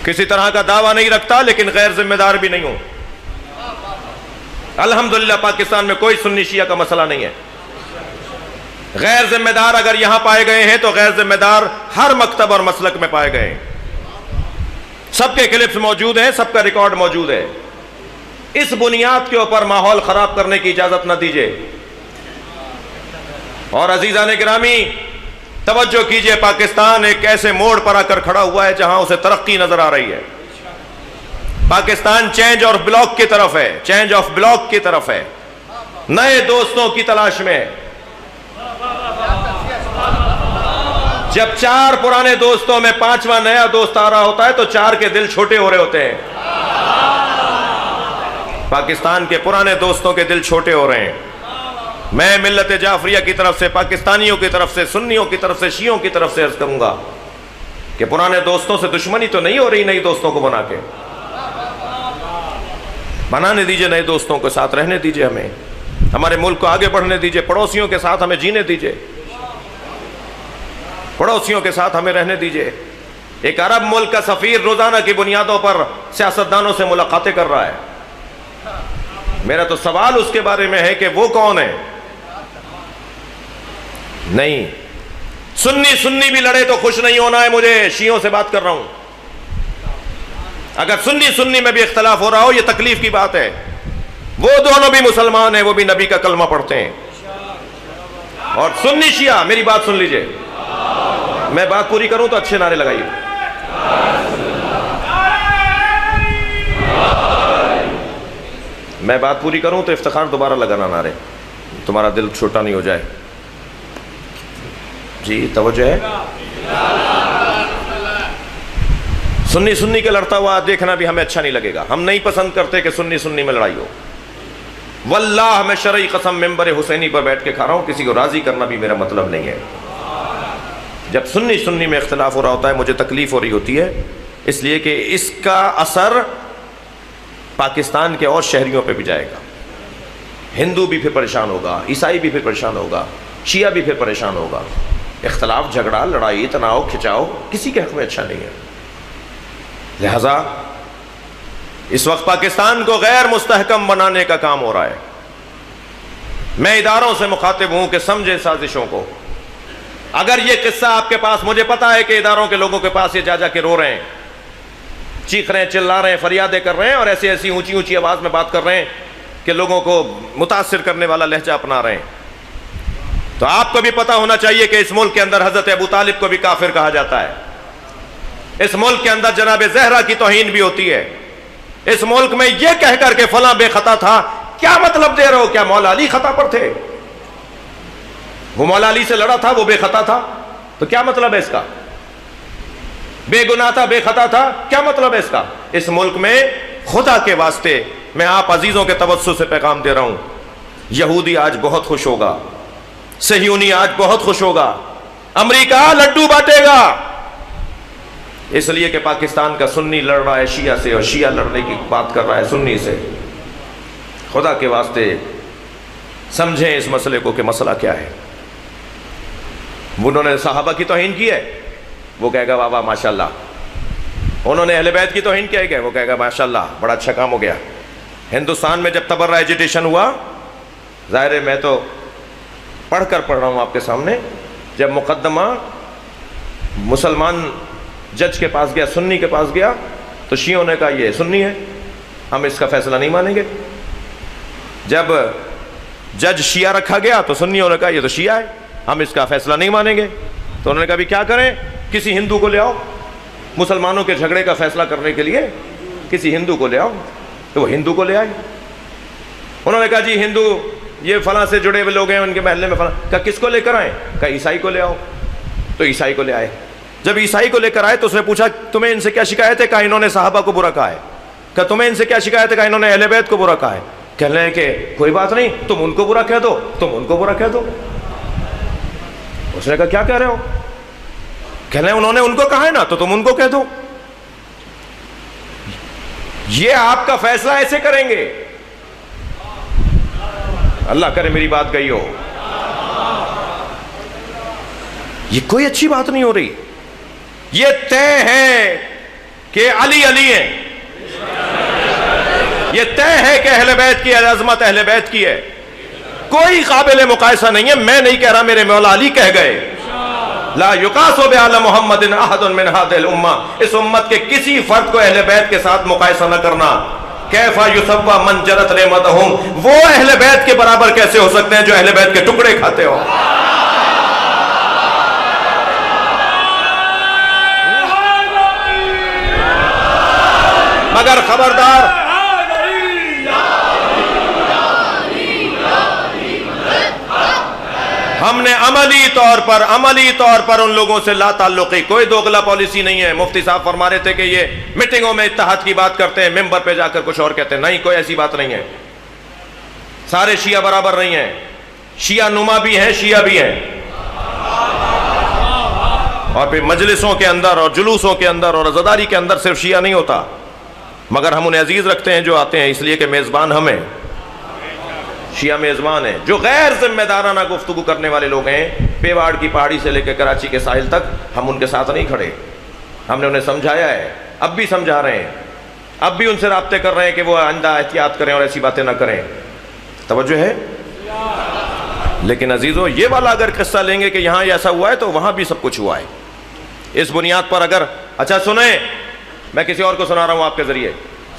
کسی طرح کا دعویٰ نہیں رکھتا لیکن غیر ذمہ دار بھی نہیں ہوں. الحمدللہ پاکستان میں کوئی سنی شیعہ کا مسئلہ نہیں ہے. غیر ذمہ دار اگر یہاں پائے گئے ہیں تو غیر ذمہ دار ہر مکتب اور مسلک میں پائے گئے ہیں. سب کے کلپس موجود ہیں، سب کا ریکارڈ موجود ہے. اس بنیاد کے اوپر ماحول خراب کرنے کی اجازت نہ دیجیے. اور عزیزان گرامی توجہ کیجئے، پاکستان ایک ایسے موڑ پر آ کر کھڑا ہوا ہے جہاں اسے ترقی نظر آ رہی ہے. پاکستان چینج اور بلاک کی طرف ہے، چینج آف بلاک کی طرف ہے، نئے دوستوں کی تلاش میں. جب 4 پرانے دوستوں میں 5واں نیا دوست آ رہا ہوتا ہے تو 4 کے دل چھوٹے ہو رہے ہوتے ہیں. پاکستان کے پرانے دوستوں کے دل چھوٹے ہو رہے ہیں. میں ملت جعفریہ کی طرف سے، پاکستانیوں کی طرف سے، سنیوں کی طرف سے، شیعوں کی طرف سے عرض کروں گا کہ پرانے دوستوں سے دشمنی تو نہیں ہو رہی نئی دوستوں کو بنا کے. بنانے دیجئے نئے دوستوں کے ساتھ، رہنے دیجئے ہمیں، ہمارے ملک کو آگے بڑھنے دیجئے، پڑوسیوں کے ساتھ ہمیں جینے دیجئے، پڑوسیوں کے ساتھ ہمیں رہنے دیجئے. ایک عرب ملک کا سفیر روزانہ کی بنیادوں پر سیاستدانوں سے ملاقاتیں کر رہا ہے. میرا تو سوال اس کے بارے میں ہے کہ وہ کون ہے؟ نہیں، سنی بھی لڑے تو خوش نہیں ہونا ہے مجھے. شیعوں سے بات کر رہا ہوں. اگر سنی میں بھی اختلاف ہو رہا ہو یہ تکلیف کی بات ہے. وہ دونوں بھی مسلمان ہیں، وہ بھی نبی کا کلمہ پڑھتے ہیں. اور سنی شیعہ، میری بات سن لیجئے، میں بات پوری کروں تو اچھے نعرے لگائیے. میں بات پوری کروں تو افتخار دوبارہ لگانا نعرے، تمہارا دل چھوٹا نہیں ہو جائے. جی توجہ ہے. سنی کے لڑتا ہوا دیکھنا بھی ہمیں اچھا نہیں لگے گا. ہم نہیں پسند کرتے کہ سنی میں لڑائی ہو. واللہ میں شرعی قسم ممبر حسینی پر بیٹھ کے کھا رہا ہوں، کسی کو راضی کرنا بھی میرا مطلب نہیں ہے. جب سنی میں اختلاف ہو رہا ہوتا ہے مجھے تکلیف ہو رہی ہوتی ہے، اس لیے کہ اس کا اثر پاکستان کے اور شہریوں پہ بھی جائے گا. ہندو بھی پھر پریشان ہوگا، عیسائی بھی پھر پریشان ہوگا، شیعہ بھی پھر پریشان ہوگا. اختلاف، جھگڑا، لڑائی، تناؤ، کھچاؤ کسی کے حق میں اچھا نہیں ہے. لہذا اس وقت پاکستان کو غیر مستحکم بنانے کا کام ہو رہا ہے. میں اداروں سے مخاطب ہوں کہ سمجھیں سازشوں کو. اگر یہ قصہ آپ کے پاس، مجھے پتا ہے کہ اداروں کے لوگوں کے پاس یہ جا جا کے رو رہے ہیں، چیخ رہے ہیں، چلا رہے ہیں، فریادیں کر رہے ہیں اور ایسی ایسی اونچی اونچی آواز میں بات کر رہے ہیں کہ لوگوں کو متاثر کرنے والا لہجہ اپنا رہے ہیں. تو آپ کو بھی پتا ہونا چاہیے کہ اس ملک کے اندر حضرت ابو طالب کو بھی کافر کہا جاتا ہے. اس ملک کے اندر جناب زہرا کی توہین بھی ہوتی ہے. اس ملک میں یہ کہہ کر کے فلاں بے خطا تھا، کیا مطلب دے رہے ہو؟ کیا مولا علی خطا پر تھے؟ وہ مولا علی سے لڑا تھا، وہ بے خطا تھا، تو کیا مطلب ہے اس کا؟ بے گناہ تھا، بے خطا تھا، کیا مطلب ہے اس کا؟ اس ملک میں خدا کے واسطے میں آپ عزیزوں کے توسط سے پیغام دے رہا ہوں، یہودی آج بہت خوش ہوگا، صہیونی آج بہت خوش ہوگا، امریکہ لڈو بانٹے گا، اس لیے کہ پاکستان کا سنی لڑ رہا ہے شیعہ سے اور شیعہ لڑنے کی بات کر رہا ہے سنی سے. خدا کے واسطے سمجھیں اس مسئلے کو کہ مسئلہ کیا ہے. انہوں نے صحابہ کی توہین کی ہے، وہ کہے گا واہ واہ ماشاءاللہ. انہوں نے اہل بیت کی توہین کی ہے، وہ کہے گا ماشاءاللہ بڑا اچھا کام ہو گیا. ہندوستان میں جب تبرہ ایجیٹیشن ہوا، ظاہر ہے میں تو پڑھ رہا ہوں آپ کے سامنے، جب مقدمہ مسلمان جج کے پاس گیا، سنی کے پاس گیا، تو شیعوں نے کہا یہ سنی ہے، ہم اس کا فیصلہ نہیں مانیں گے. جب جج شیعہ رکھا گیا تو سنیوں نے کہا یہ تو شیعہ ہے، ہم اس کا فیصلہ نہیں مانیں گے. تو انہوں نے کہا بھی کیا کریں؟ کسی ہندو کو لے آؤ، مسلمانوں کے جھگڑے کا فیصلہ کرنے کے لیے کسی ہندو کو لے آؤ. تو وہ ہندو کو لے آئے. انہوں نے کہا جی ہندو یہ فلاں سے جڑے ہوئے لوگ ہیں، ان کے محلے میں فلاں. کہا کس کو لے کر آئیں؟ کہا عیسائی کو لے آؤ. تو عیسائی کو لے آئے. جب عیسائی کو لے کر آئے تو اس نے پوچھا تمہیں ان سے کیا شکایت ہے؟ کہا انہوں نے صحابہ کو برا کہا ہے. کہا تمہیں ان سے کیا شکایت ہے؟ کہا انہوں نے اہل بیت کو برا کہا ہے. کہنے لگے کہ کوئی بات نہیں، تم ان کو برا کہہ دو، تم ان کو برا کہہ دو. اس نے کہا کیا کہہ رہے ہو؟ کہنے لگے انہوں نے ان کو کہا ہے نا، تو تم ان کو کہہ دو. یہ آپ کا فیصلہ ایسے کریں گے؟ اللہ کرے میری بات گئی ہو. یہ کوئی اچھی بات نہیں ہو رہی. یہ طے ہے کہ علی علی ہے، یہ طے ہے کہ اہل بیت کی عظمت اہل بیت کی ہے، کوئی قابل مقایسہ نہیں ہے. میں نہیں کہہ رہا، میرے مولا علی کہہ گئے لا یقاس بعلی محمد احد من هذه الامہ. اس امت کے کسی فرد کو اہل بیت کے ساتھ مقایسہ نہ کرنا. کیف یسوی من جرت نعمتہم، وہ اہل بیت کے برابر کیسے ہو سکتے ہیں جو اہل بیت کے ٹکڑے کھاتے ہو. مگر خبردار، ہم نے عملی طور پر ان لوگوں سے لا تعلقی، کوئی دوغلا پالیسی نہیں ہے. مفتی صاحب فرما رہے تھے کہ یہ میٹنگوں میں اتحاد کی بات کرتے ہیں، ممبر پہ جا کر کچھ اور کہتے ہیں. نہیں، کوئی ایسی بات نہیں ہے. سارے شیعہ برابر نہیں ہیں، شیعہ نما بھی ہیں، شیعہ بھی ہیں. اور پھر مجلسوں کے اندر اور جلوسوں کے اندر اور عزاداری کے اندر صرف شیعہ نہیں ہوتا، مگر ہم انہیں عزیز رکھتے ہیں جو آتے ہیں، اس لیے کہ میزبان ہمیں، شیعہ میزبان ہیں. جو غیر ذمہ دارانہ گفتگو کرنے والے لوگ ہیں، پیواڑ کی پہاڑی سے لے کے کراچی کے ساحل تک، ہم ان کے ساتھ نہیں کھڑے. ہم نے انہیں سمجھایا ہے، اب بھی سمجھا رہے ہیں، اب بھی ان سے رابطے کر رہے ہیں کہ وہ آئندہ احتیاط کریں اور ایسی باتیں نہ کریں. توجہ ہے؟ لیکن عزیزو، یہ والا اگر قصہ لیں گے کہ یہاں ایسا ہوا ہے تو وہاں بھی سب کچھ ہوا ہے. اس بنیاد پر اگر اچھا سنیں، میں کسی اور کو سنا رہا ہوں آپ کے ذریعے،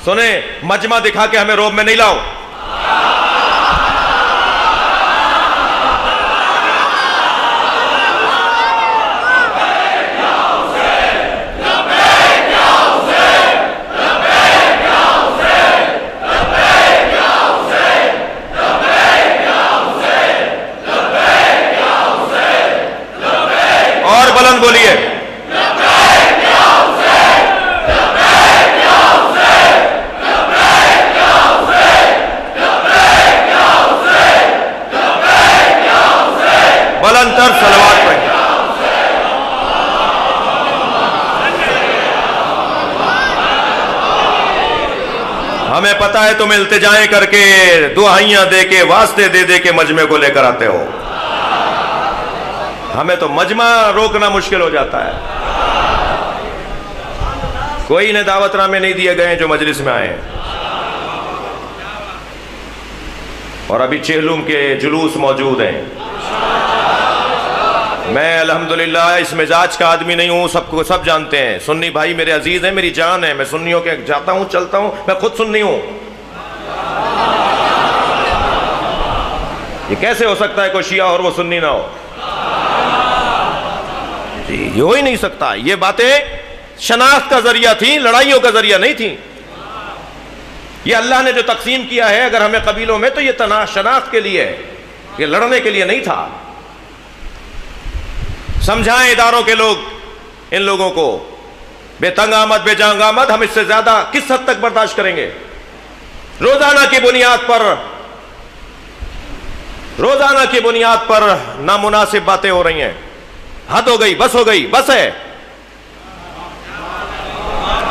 سنیں، مجمع دکھا کے ہمیں روب میں نہیں لاؤ. اور بلند بولیے. بلند تر صلوات پڑھیں. ہمیں پتہ ہے تم التجائیں کر کے، دعائیاں دے کے، واسطے دے دے کے مجمع کو لے کر آتے ہو. ہمیں تو مجمع روکنا مشکل ہو جاتا ہے. کوئی نے دعوت نامے نہیں دیے گئے جو مجلس میں آئے ہیں، اور ابھی چہلم کے جلوس موجود ہیں۔ میں الحمدللہ اس مزاج کا آدمی نہیں ہوں، سب کو سب جانتے ہیں، سنی بھائی میرے عزیز ہیں، میری جان ہے، میں سنیوں کے جاتا ہوں چلتا ہوں، میں خود سنی ہوں۔ یہ کیسے ہو سکتا ہے کوئی شیعہ اور وہ سنی نہ ہو؟ جی یہ ہو ہی نہیں سکتا۔ یہ باتیں شناخت کا ذریعہ تھیں، لڑائیوں کا ذریعہ نہیں تھیں۔ یہ اللہ نے جو تقسیم کیا ہے اگر ہمیں قبیلوں میں، تو یہ شناخت کے لیے ہے، یہ لڑنے کے لیے نہیں تھا۔ سمجھائیں اداروں کے لوگ ان لوگوں کو، بے تنگ آمد بے جانگ آمد ہم اس سے زیادہ کس حد تک برداشت کریں گے؟ روزانہ کی بنیاد پر نامناسب باتیں ہو رہی ہیں، حد ہو گئی، بس ہے۔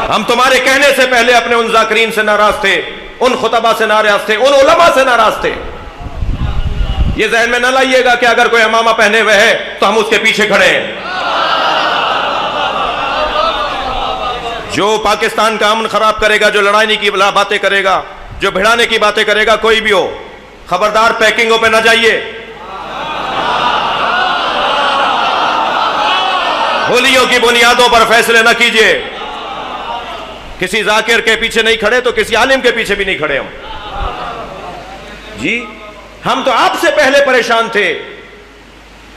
ہم تمہارے کہنے سے پہلے اپنے ان ذاکرین سے ناراض تھے، ان خطبہ سے ناراض تھے، ان علماء سے ناراض تھے۔ یہ ذہن میں نہ لائیے گا کہ اگر کوئی امامہ پہنے ہوئے ہے تو ہم اس کے پیچھے کھڑے ہیں۔ جو پاکستان کا امن خراب کرے گا، جو لڑائی کی باتیں کرے گا، جو بھڑانے کی باتیں کرے گا، کوئی بھی ہو، خبردار پیکنگوں پہ نہ جائیے، ہولیوں کی بنیادوں پر فیصلے نہ کیجیے۔ کسی ذاکر کے پیچھے نہیں کھڑے تو کسی عالم کے پیچھے بھی نہیں کھڑے ہم۔ جی ہم تو آپ سے پہلے پریشان تھے،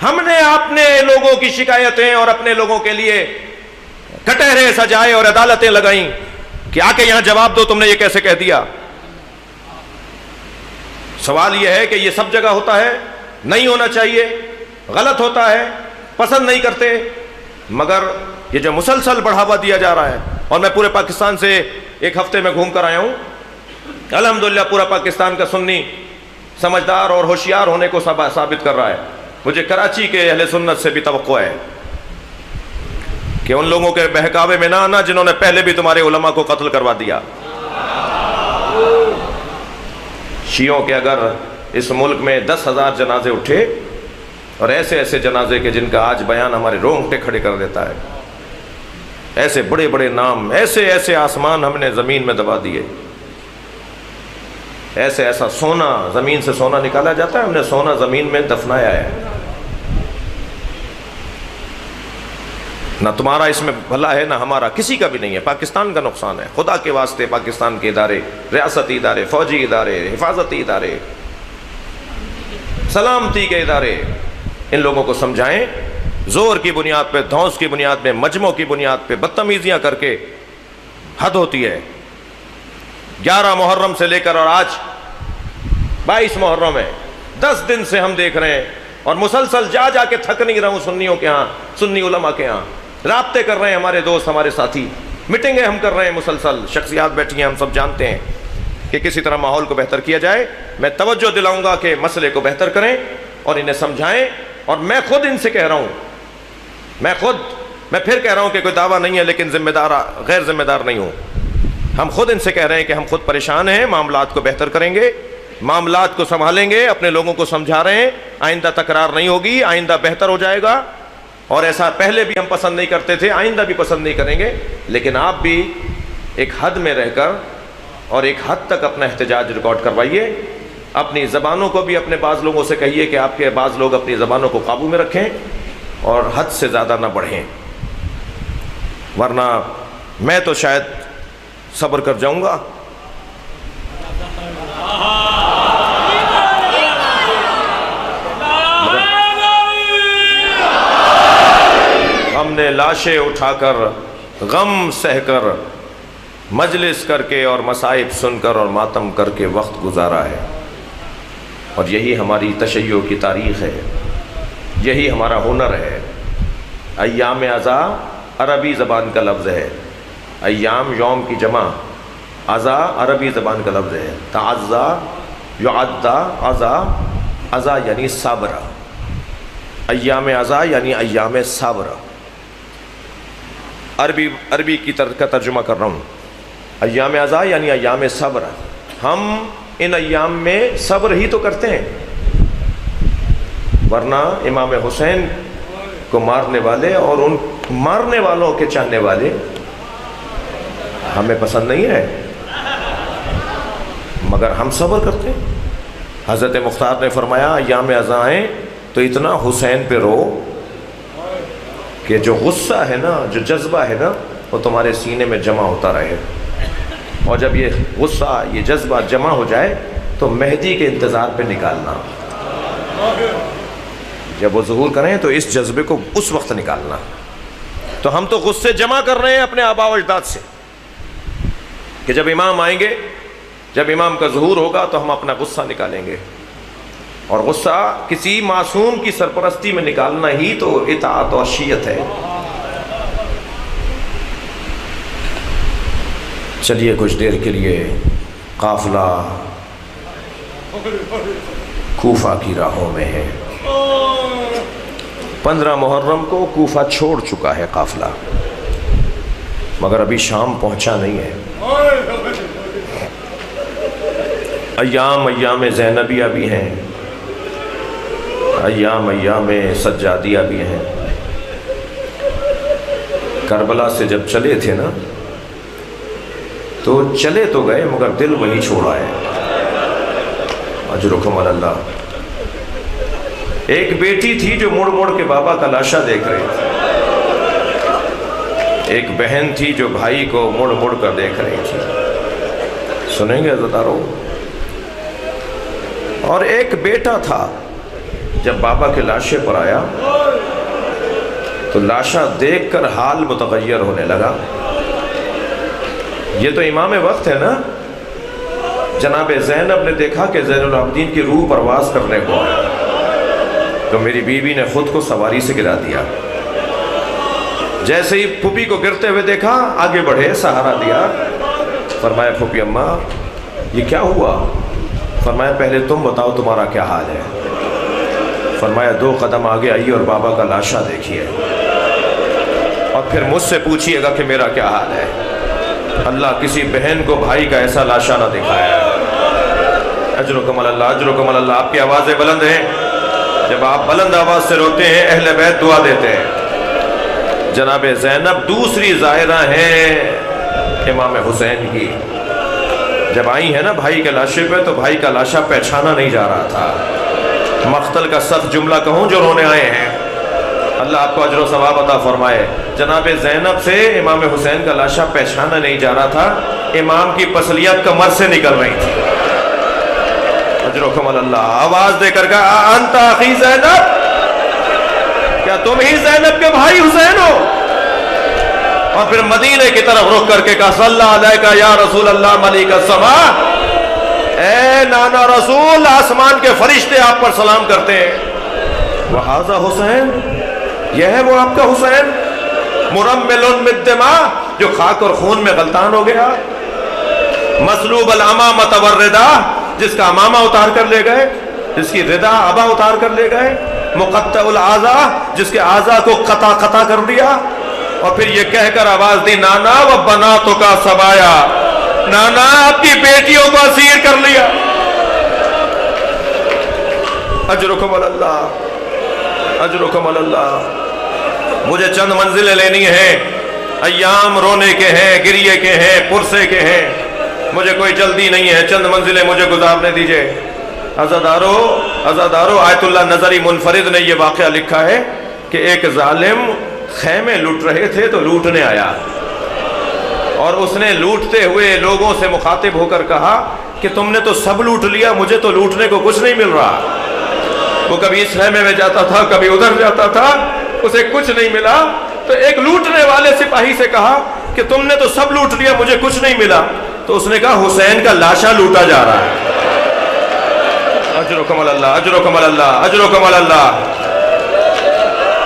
ہم نے اپنے لوگوں کی شکایتیں اور اپنے لوگوں کے لیے کٹہرے سجائے اور عدالتیں لگائیں کہ آ کے یہاں جواب دو تم نے یہ کیسے کہہ دیا۔ سوال یہ ہے کہ یہ سب جگہ ہوتا ہے، نہیں ہونا چاہیے، غلط ہوتا ہے، پسند نہیں کرتے، مگر یہ جو مسلسل بڑھاوا دیا جا رہا ہے، اور میں پورے پاکستان سے ایک ہفتے میں گھوم کر آیا ہوں، الحمدللہ پورا پاکستان کا سنی سمجھدار اور ہوشیار ہونے کو ثابت کر رہا ہے۔ مجھے کراچی کے اہل سنت سے بھی توقع ہے کہ ان لوگوں کے بہکاوے میں نہ آنا جنہوں نے پہلے بھی تمہارے علماء کو قتل کروا دیا۔ شیعوں کے اگر اس ملک میں 10,000 جنازے اٹھے، اور ایسے ایسے جنازے کے جن کا آج بیان ہمارے رونگٹے کھڑے کر دیتا ہے، ایسے بڑے بڑے نام، ایسے ایسے آسمان ہم نے زمین میں دبا دیے، ایسا سونا، زمین سے سونا نکالا جاتا ہے، ہم نے سونا زمین میں دفنایا ہے۔ نہ تمہارا اس میں بھلا ہے، نہ ہمارا، کسی کا بھی نہیں ہے، پاکستان کا نقصان ہے۔ خدا کے واسطے پاکستان کے ادارے، ریاستی ادارے، فوجی ادارے، حفاظتی ادارے، سلامتی کے ادارے، ان لوگوں کو سمجھائیں، زور کی بنیاد پہ، دھونس کی بنیاد پہ، مجموع کی بنیاد پہ بدتمیزیاں کر کے حد ہوتی ہے۔ 11 محرم سے لے کر اور آج 22 محرم ہے، 10 دن سے ہم دیکھ رہے ہیں، اور مسلسل جا کے تھک نہیں رہا ہوں سنیوں کے ہاں، سنی علماء کے ہاں، رابطے کر رہے ہیں ہمارے دوست، ہمارے ساتھی، میٹنگیں ہم کر رہے ہیں مسلسل، شخصیات بیٹھی ہیں، ہم سب جانتے ہیں کہ کسی طرح ماحول کو بہتر کیا جائے۔ میں توجہ دلاؤں گا کہ مسئلے کو بہتر کریں اور انہیں سمجھائیں، اور میں خود ان سے کہہ رہا ہوں، میں پھر کہہ رہا ہوں کہ کوئی دعویٰ نہیں ہے لیکن غیر ذمہ دار نہیں ہوں، ہم خود ان سے کہہ رہے ہیں کہ ہم خود پریشان ہیں، معاملات کو بہتر کریں گے، معاملات کو سنبھالیں گے، اپنے لوگوں کو سمجھا رہے ہیں، آئندہ تکرار نہیں ہوگی، آئندہ بہتر ہو جائے گا، اور ایسا پہلے بھی ہم پسند نہیں کرتے تھے، آئندہ بھی پسند نہیں کریں گے، لیکن آپ بھی ایک حد میں رہ کر اور ایک حد تک اپنا احتجاج ریکارڈ کروائیے، اپنی زبانوں کو بھی اپنے بعض لوگوں سے کہیے کہ آپ کے بعض لوگ اپنی زبانوں کو قابو میں رکھیں اور حد سے زیادہ نہ بڑھیں، ورنہ میں تو شاید صبر کر جاؤں گا۔ ہم نے لاشیں اٹھا کر، غم سہ کر، مجلس کر کے اور مصائب سن کر اور ماتم کر کے وقت گزارا ہے، اور یہی ہماری تشیع کی تاریخ ہے، یہی ہمارا ہنر ہے۔ ایام عزا عربی زبان کا لفظ ہے، ایام یوم کی جمع، عزا عربی زبان کا لفظ ہے، تعزا یعدا، عزا یعنی صابرہ، ایام عزا یعنی ایام صابرہ، عربی کی کا ترجمہ کر رہا ہوں، ایام عزا یعنی ایام صبر۔ ہم ان ایام میں صبر ہی تو کرتے ہیں، ورنہ امام حسین کو مارنے والے اور ان مارنے والوں کے چاہنے والے ہمیں پسند نہیں ہے مگر ہم صبر کرتے ہیں۔ حضرت مختار نے فرمایا ایام ازاں آئیں تو اتنا حسین پہ رو کہ جو غصہ ہے نا، جو جذبہ ہے نا، وہ تمہارے سینے میں جمع ہوتا رہے، اور جب یہ غصہ، یہ جذبہ جمع ہو جائے تو مہدی کے انتظار پہ نکالنا، جب وہ ظہور کریں تو اس جذبے کو اس وقت نکالنا۔ تو ہم تو غصے جمع کر رہے ہیں اپنے آباء و اجداد سے کہ جب امام آئیں گے، جب امام کا ظہور ہوگا تو ہم اپنا غصہ نکالیں گے، اور غصہ کسی معصوم کی سرپرستی میں نکالنا ہی تو اطاعت و شیعت ہے۔ چلیے کچھ دیر کے لیے قافلہ کوفہ کی راہوں میں ہے۔ 15 محرم کو کوفہ چھوڑ چکا ہے قافلہ، مگر ابھی شام پہنچا نہیں ہے۔ ایام زینبیہ بھی ہیں، ایام سجادیہ بھی ہیں۔ کربلا سے جب چلے تھے نا تو چلے تو گئے مگر دل وہی چھوڑا ہے۔ اجرکم اللہ۔ ایک بیٹی تھی جو مڑ مڑ کے بابا کا لاشا دیکھ رہی تھی، ایک بہن تھی جو بھائی کو مڑ مڑ کر دیکھ رہی تھی، سنیں گے عزیزارو، اور ایک بیٹا تھا جب بابا کے لاشے پر آیا تو لاشا دیکھ کر حال متغیر ہونے لگا۔ یہ تو امام وقت ہے نا۔ جناب زینب نے دیکھا کہ زین العابدین کی روح پرواز کرنے کو آیا، تو میری بیوی نے خود کو سواری سے گرا دیا۔ جیسے ہی پھوپھی کو گرتے ہوئے دیکھا آگے بڑھے، سہارا دیا، فرمایا پھوپھی اماں یہ کیا ہوا؟ فرمایا پہلے تم بتاؤ تمہارا کیا حال ہے؟ فرمایا 2 قدم آگے آئیے اور بابا کا لاشا دیکھیے، اور پھر مجھ سے پوچھیے گا کہ میرا کیا حال ہے۔ اللہ کسی بہن کو بھائی کا ایسا لاشا نہ دکھایا۔ اجرکم اللہ، اجرکم اللہ۔ آپ کی آوازیں بلند ہیں، جب آپ بلند آواز سے روتے ہیں اہل بیت دعا دیتے ہیں۔ جناب زینب دوسری زائرہ ہیں امام حسین کی، جب آئی ہیں نا بھائی کے لاشے پہ تو بھائی کا لاشا پہچانا نہیں جا رہا تھا۔ مقتل کا سخت جملہ کہوں جو رونے آئے ہیں، اللہ آپ کو اجر و ثواب عطا فرمائے۔ جناب زینب سے امام حسین کا لاشا پہچانا نہیں جا رہا تھا، امام کی پسلیاں کمر سے نکل رہی تھی۔ اجرکم اللہ۔ آواز دے کر کہا انت اخی زینب، کیا تم ہی زینب کے بھائی حسین ہو؟ اور پھر مدینے کی طرف رخ کر کے کہا صلی اللہ علیہ یا رسول اللہ ملک السماء، اے نانا رسول، آسمان کے فرشتے آپ پر سلام کرتے ہیں۔ وہذا حسین، یہ ہے وہ آپ کا حسین، مرمل بالدماء، جو خاک اور خون میں غلطان ہو گیا، مسلوب الامامۃ والرداء، جس کا امامہ اتار کر لے گئے، جس کی ردا ابا اتار کر لے گئے، مقطع الاعضاء، جس کے اعضاء کو قطع کر دیا، اور پھر یہ کہہ کر آواز دی نانا و بناتک سبایا، نانا آپ کی بیٹیوں کو اسیر کر لیا۔ اجرکم اللہ، اجرکم اللہ۔ مجھے چند منزلیں لینی ہیں، ایام رونے کے ہیں، گریے کے ہیں، پرسے کے ہیں، مجھے کوئی جلدی نہیں ہے، چند منزلیں مجھے گزارنے دیجئے۔ عزادارو آیت اللہ نظری منفرد نے یہ واقعہ لکھا ہے کہ ایک ظالم خیمے لوٹ رہے تھے تو لوٹنے آیا، اور اس نے لوٹتے ہوئے لوگوں سے مخاطب ہو کر کہا کہ تم نے تو سب لوٹ لیا، مجھے تو لوٹنے کو کچھ نہیں مل رہا۔ وہ کبھی اس خیمے میں جاتا تھا، کبھی ادھر جاتا تھا، اسے کچھ نہیں ملا۔ تو ایک لوٹنے والے سپاہی سے کہا کہ تم نے تو سب لوٹ لیا، مجھے کچھ نہیں ملا۔ تو اس نے کہا حسین کا لاشا لوٹا جا رہا ہے۔ اجرکم اللہ، اجرکم اللہ، اجرکم اللہ۔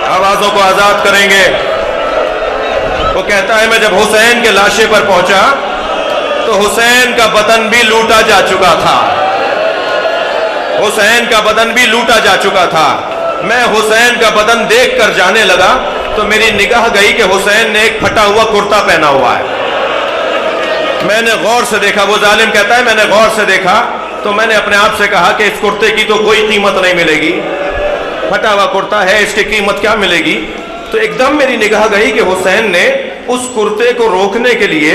آوازوں کو آزاد کریں گے۔ وہ کہتا ہے میں جب حسین کے لاشے پر پہنچا تو حسین کا بدن بھی لوٹا جا چکا تھا، حسین کا بدن بھی لوٹا جا چکا تھا۔ میں حسین کا بدن دیکھ کر جانے لگا تو میری نگاہ گئی کہ حسین نے ایک پھٹا ہوا کرتا پہنا ہوا ہے۔ میں نے غور سے دیکھا، وہ ظالم کہتا ہے میں نے غور سے دیکھا تو میں نے اپنے آپ سے کہا کہ اس کرتے کی تو کوئی قیمت نہیں ملے گی، پھٹا ہوا کرتا ہے، اس کی قیمت کیا ملے گی؟ تو ایک دم میری نگاہ گئی کہ حسین نے اس کرتے کو روکنے کے لیے